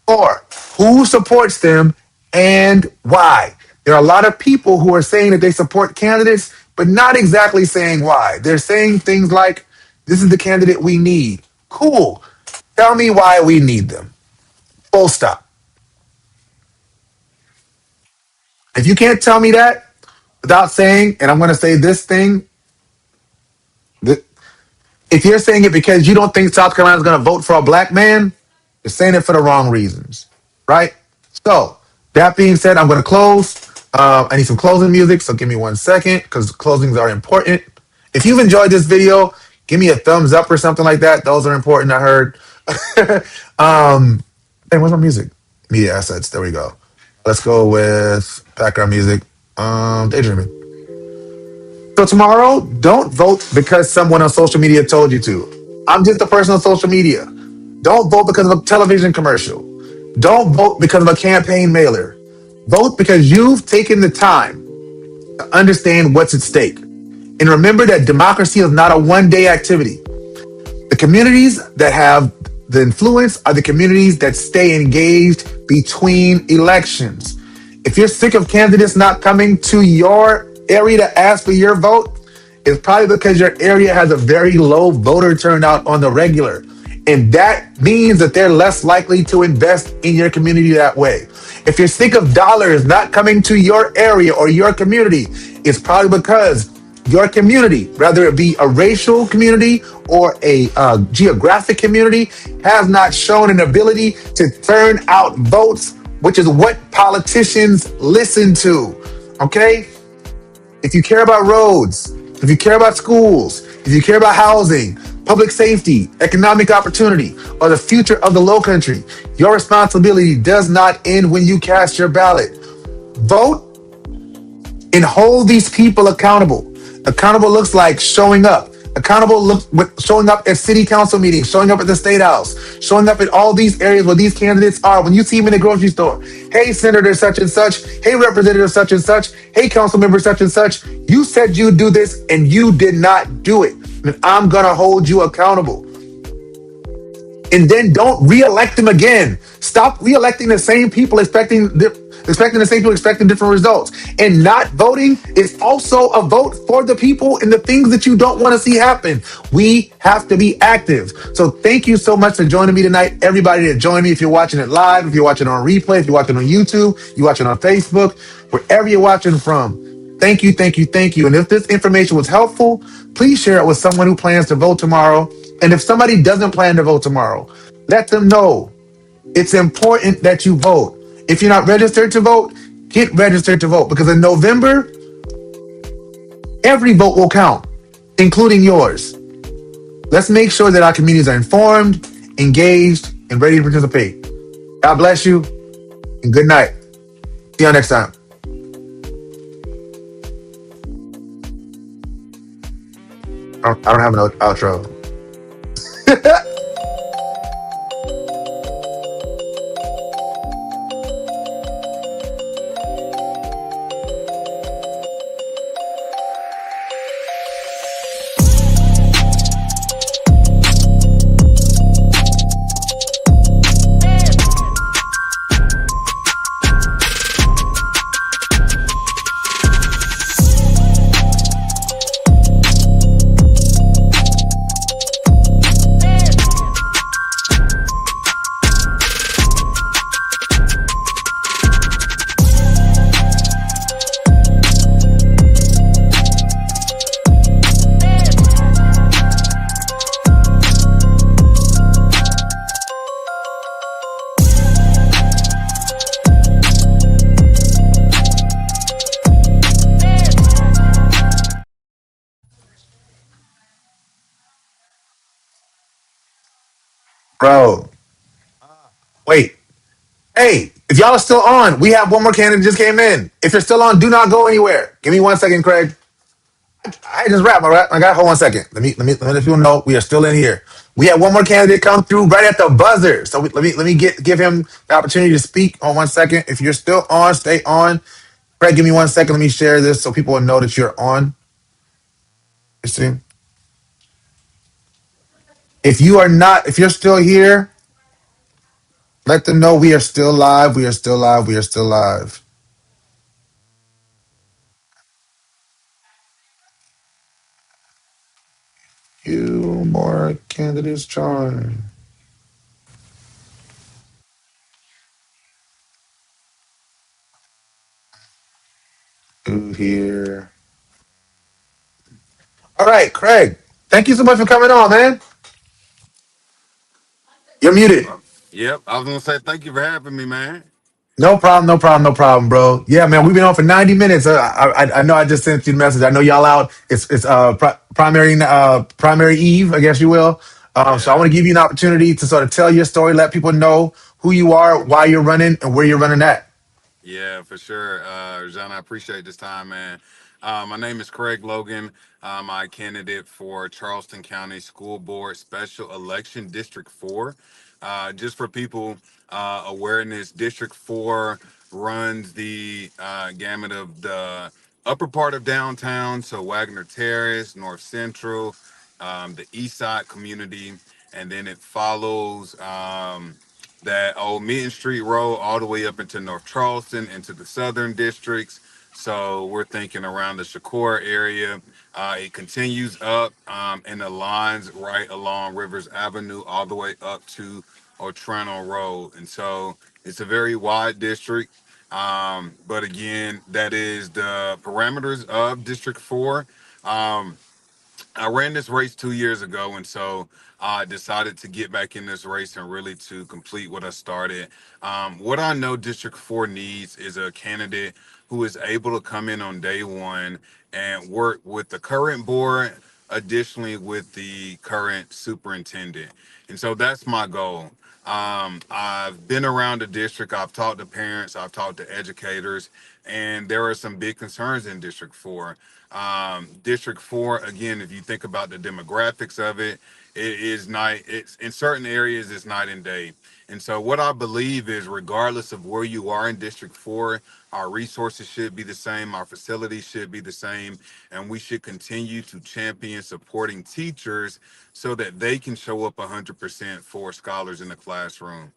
Four, who supports them and why? There are a lot of people who are saying that they support candidates, but not exactly saying why. They're saying things like, this is the candidate we need. Cool. Tell me why we need them. Full stop. If you can't tell me that without saying, and I'm going to say this thing, if you're saying it because you don't think South Carolina is going to vote for a black man, you're saying it for the wrong reasons, right? So, that being said, I'm going to close. I need some closing music, so give me 1 second because closings are important. If you've enjoyed this video, give me a thumbs up or something like that. Those are important, I heard. Hey, where's my music? Media assets. There we go. Let's go with background music. Daydreaming. So tomorrow, don't vote because someone on social media told you to. I'm just a person on social media. Don't vote because of a television commercial. Don't vote because of a campaign mailer. Vote because you've taken the time to understand what's at stake. And remember that democracy is not a one-day activity. The communities that have the influence are the communities that stay engaged between elections. If you're sick of candidates not coming to your area to ask for your vote, it's probably because your area has a very low voter turnout on the regular. And that means that they're less likely to invest in your community that way. If you're sick of dollars not coming to your area or your community, it's probably because your community, whether it be a racial community or a geographic community, has not shown an ability to turn out votes, which is what politicians listen to. Okay? If you care about roads, if you care about schools, if you care about housing, public safety, economic opportunity, or the future of the Low Country, your responsibility does not end when you cast your ballot. Vote and hold these people accountable. Accountable looks like showing up. Accountable looks showing up at city council meetings, showing up at the State House, showing up at all these areas where these candidates are. When you see them in the grocery store, hey, Senator such and such, hey, Representative such and such, hey, Council Member such and such, you said you'd do this and you did not do it. And I'm going to hold you accountable. and then don't re-elect them again. Stop re-electing the same people, expecting the same people, expecting different results. And not voting is also a vote for the people and the things that you don't want to see happen. We have to be active. So thank you so much for joining me tonight. Everybody that joined me, if you're watching it live, if you're watching on replay, if you're watching on YouTube, you're watching on Facebook, wherever you're watching from. Thank you, thank you, thank you. And if this information was helpful, please share it with someone who plans to vote tomorrow. And if somebody doesn't plan to vote tomorrow, let them know it's important that you vote. If you're not registered to vote, get registered to vote, because in November, every vote will count, including yours. Let's make sure that our communities are informed, engaged, and ready to participate. God bless you, and good night. See you next time. I don't have an outro. Bro, wait. Hey, if y'all are still on, we have one more candidate just came in. If you're still on, do not go anywhere. Give me 1 second, Craig. I just wrapped. All right, I got hold 1 second. Let me let people know we are still in here. We had one more candidate come through right at the buzzer. So let me give him the opportunity to speak on 1 second. If you're still on, stay on. Craig, give me 1 second. Let me share this so people will know that you're on. You see, if you are not, if you're still here, let them know we are still live. We are still live. We are still live. Few more candidates join. Who here? All right, Craig. Thank you so much for coming on, man. You're muted. Yep, I was gonna say thank you for having me, man. No problem, no problem, no problem, bro. Yeah, man, we've been on for 90 minutes. I know I just sent you the message. I know y'all out. It's primary eve, I guess you will. So I Yeah, want to give you an opportunity to sort of tell your story, let people know who you are, why you're running, and where you're running at. yeah, for sure. John, I appreciate this time, man. My name is Craig Logan. I'm a candidate for Charleston County School Board Special Election District 4. Just for people awareness, District 4 runs the gamut of the upper part of downtown, so Wagner Terrace, North Central, the East Side community, and then it follows that old Minton Street Road all the way up into North Charleston, into the southern districts. So we're thinking around the Shakur area. It continues up and aligns right along Rivers Avenue all the way up to Otranto Road. And so it's a very wide district. But again, that is the parameters of District 4. Um, I ran this race 2 years ago, and so I decided to get back in this race and really to complete what I started. What I know District 4 needs is a candidate who is able to come in on day one and work with the current board, additionally with the current superintendent. And so that's my goal. I've been around the district, I've talked to parents, I've talked to educators, and there are some big concerns in District 4. District 4, again, if you think about the demographics of it, it is night. It's in certain areas, it's night and day. And so, what I believe is, regardless of where you are in District 4, our resources should be the same, our facilities should be the same, and we should continue to champion supporting teachers so that they can show up 100% for scholars in the classroom.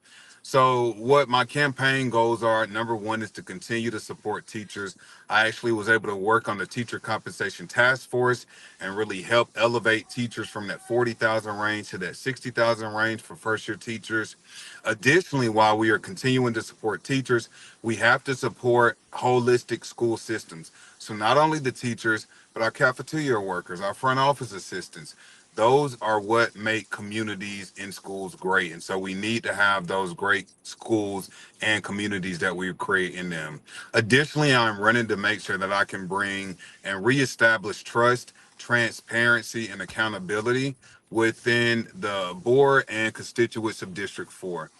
So, what my campaign goals are, number one is to continue to support teachers. I actually was able to work on the teacher compensation task force and really help elevate teachers from that 40,000 range to that 60,000 range for first year teachers. Additionally, while we are continuing to support teachers, we have to support holistic school systems. So, not only the teachers, but our cafeteria workers, our front office assistants. Those are what make communities in schools great. And so we need to have those great schools and communities that we create in them. Additionally, I'm running to make sure that I can bring and reestablish trust, transparency, and accountability within the board and constituents of District 4.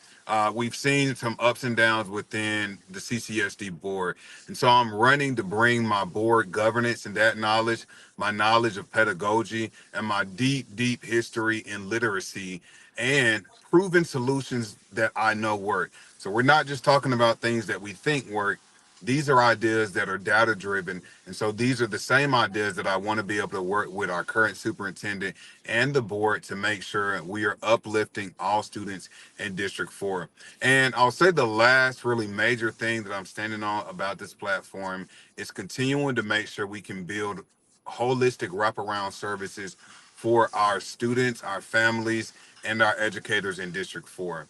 We've seen some ups and downs within the CCSD board. And so I'm running to bring my board governance and that knowledge, my knowledge of pedagogy, and my deep, deep history in literacy and proven solutions that I know work. So we're not just talking about things that we think work. These are ideas that are data driven. And so these are the same ideas that I want to be able to work with our current superintendent and the board to make sure we are uplifting all students in District 4. And I'll say the last really major thing that I'm standing on about this platform is continuing to make sure we can build holistic wraparound services for our students, our families, and our educators in District 4.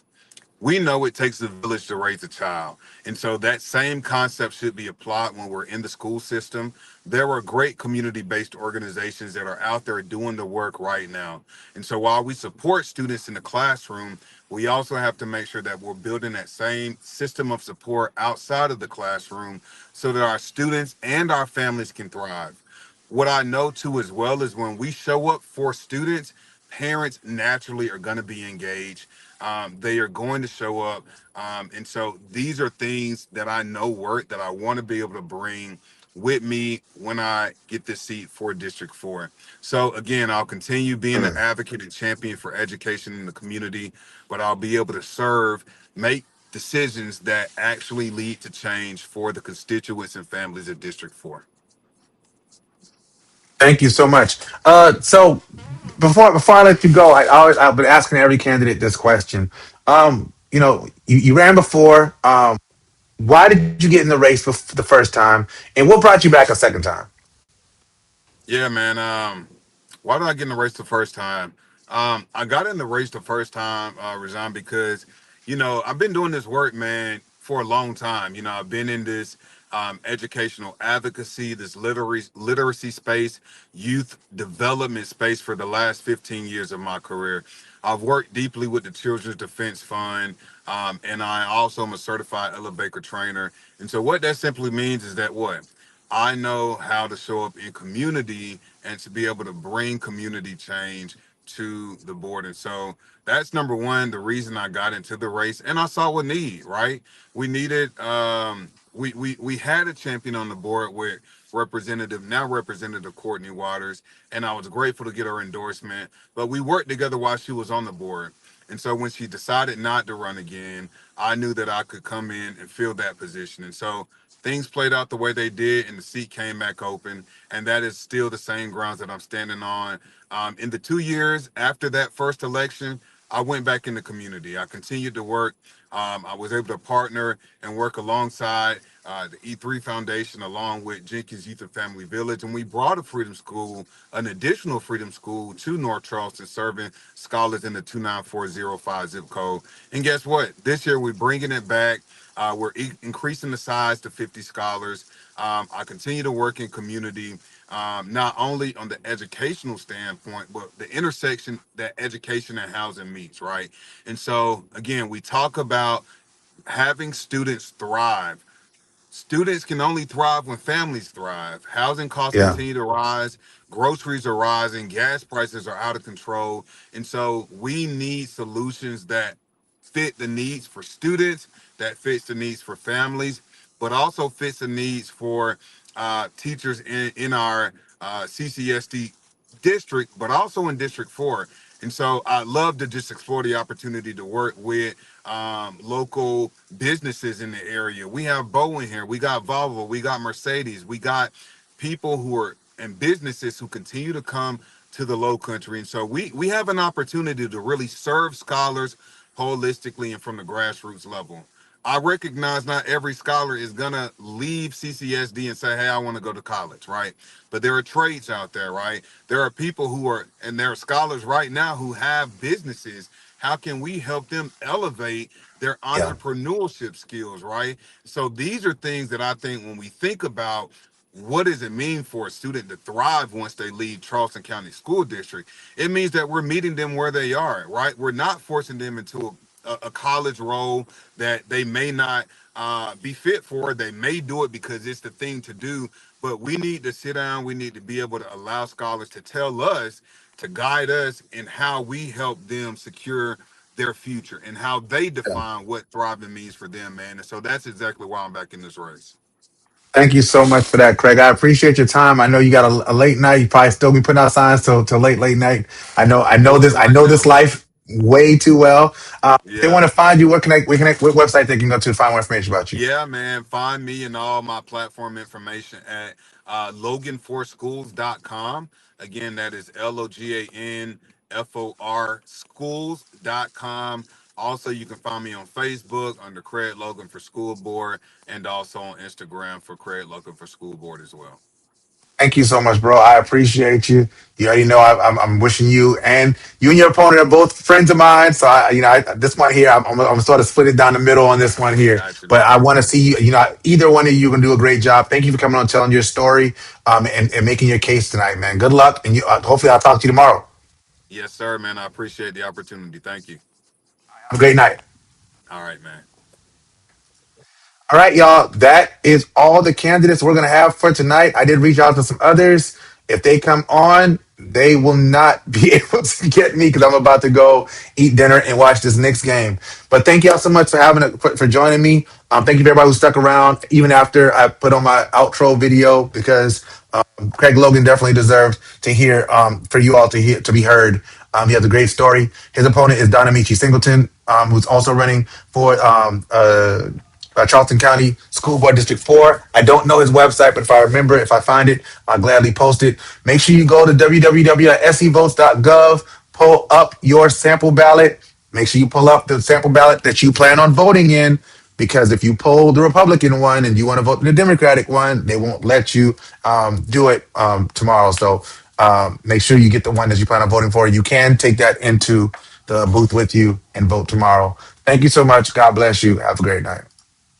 We know it takes a village to raise a child. And so that same concept should be applied when we're in the school system. There are great community based organizations that are out there doing the work right now. And so while we support students in the classroom, we also have to make sure that we're building that same system of support outside of the classroom so that our students and our families can thrive. What I know too as well is when we show up for students, parents naturally are going to be engaged. They are going to show up. And so these are things that I know work that I want to be able to bring with me when I get this seat for District 4. So again, I'll continue being an Mm. advocate and champion for education in the community, but I'll be able to serve, make decisions that actually lead to change for the constituents and families of District 4. Thank you so much. So before I let you go, I've been asking every candidate this question. You ran before. Why did you get in the race for the first time, and what brought you back a second time? Yeah, man. Why did I get in the race the first time? I got in the race the first time, Rajan, because I've been doing this work, man, for a long time. I've been in this educational advocacy, this literacy space, youth development space for the last 15 years of my career. I've worked deeply with the Children's Defense Fund, and I also am a certified Ella Baker trainer. And so, what that simply means is that what I know how to show up in community and to be able to bring community change to the board. And so that's number one, the reason I got into the race. And I saw a need, right? We needed we had a champion on the board with Representative Courtney Waters, and I was grateful to get her endorsement. But we worked together while she was on the board. And so when she decided not to run again, I knew that I could come in and fill that position. And so things played out the way they did, and the seat came back open. And that is still the same grounds that I'm standing on. In the 2 years after that first election, I went back in the community. I continued to work. I was able to partner and work alongside the E3 Foundation, along with Jenkins Youth and Family Village. And we brought a freedom school, an additional freedom school to North Charleston, serving scholars in the 29405 zip code. And guess what? This year, we're bringing it back. We're increasing the size to 50 scholars. I continue to work in community, not only on the educational standpoint, but the intersection that education and housing meets, right? And so, again, we talk about having students thrive. Students can only thrive when families thrive. Housing costs Yeah. continue to rise, groceries are rising, gas prices are out of control. And so we need solutions that fit the needs for students, that fits the needs for families, but also fits the needs for teachers in our CCSD district, but also in District 4. And so I love to just explore the opportunity to work with local businesses in the area. We have Boeing here, we got Volvo, we got Mercedes, we got people who are and businesses who continue to come to the low country. And so we have an opportunity to really serve scholars holistically and from the grassroots level. I recognize not every scholar is gonna leave CCSD and say, "Hey, I want to go to college," right? But there are trades out there, right? There are people who are, and there are scholars right now who have businesses. How can we help them elevate their Yeah. entrepreneurship skills, right? So these are things that I think when we think about what does it mean for a student to thrive once they leave Charleston County School District, it means that we're meeting them where they are, right? We're not forcing them into a college role that they may not be fit for. They may do it because it's the thing to do, but we need to sit down. We need to be able to allow scholars to tell us, to guide us in how we help them secure their future and how they define what thriving means for them, man. And so that's exactly why I'm back in this race. Thank you so much for that, Craig. I appreciate your time. I know you got a late night. You probably still be putting out signs till late night. I know Doing this. it I right know now, this man. life way too well. If they Yeah. want to find you, what website they can go to find more information about you? Yeah, man. Find me and all my platform information at logan4schools.com. Again, that is LOGANFOR schools.com. Also, you can find me on Facebook under Craig Logan for School Board and also on Instagram for Craig Logan for School Board as well. Thank you so much, bro. I appreciate you. You already know I'm wishing you and your opponent are both friends of mine. So this one here, I'm sort of split it down the middle on this one here. Got you, But I man. want to see you. Either one of you can do a great job. Thank you for coming on, telling your story, and making your case tonight, man. Good luck, and hopefully I'll talk to you tomorrow. Yes, sir, man. I appreciate the opportunity. Thank you. Have a great night. All right, man. All right, y'all. That is all the candidates we're going to have for tonight. I did reach out to some others. If they come on, they will not be able to get me because I'm about to go eat dinner and watch this Knicks game. But thank y'all so much for joining me. Thank you for everybody who stuck around even after I put on my outro video because Craig Logan definitely deserved to hear for you all to be heard. He has a great story. His opponent is Donna Michi Singleton, who's also running for Charleston County School Board District 4. I don't know his website, but if I find it, I'll gladly post it. Make sure you go to www.sevotes.gov, pull up your sample ballot. Make sure you pull up the sample ballot that you plan on voting in, because if you pull the Republican one and you want to vote in the Democratic one, they won't let you do it tomorrow. So make sure you get the one that you plan on voting for. You can take that into the booth with you and vote tomorrow. Thank you so much. God bless you. Have a great night.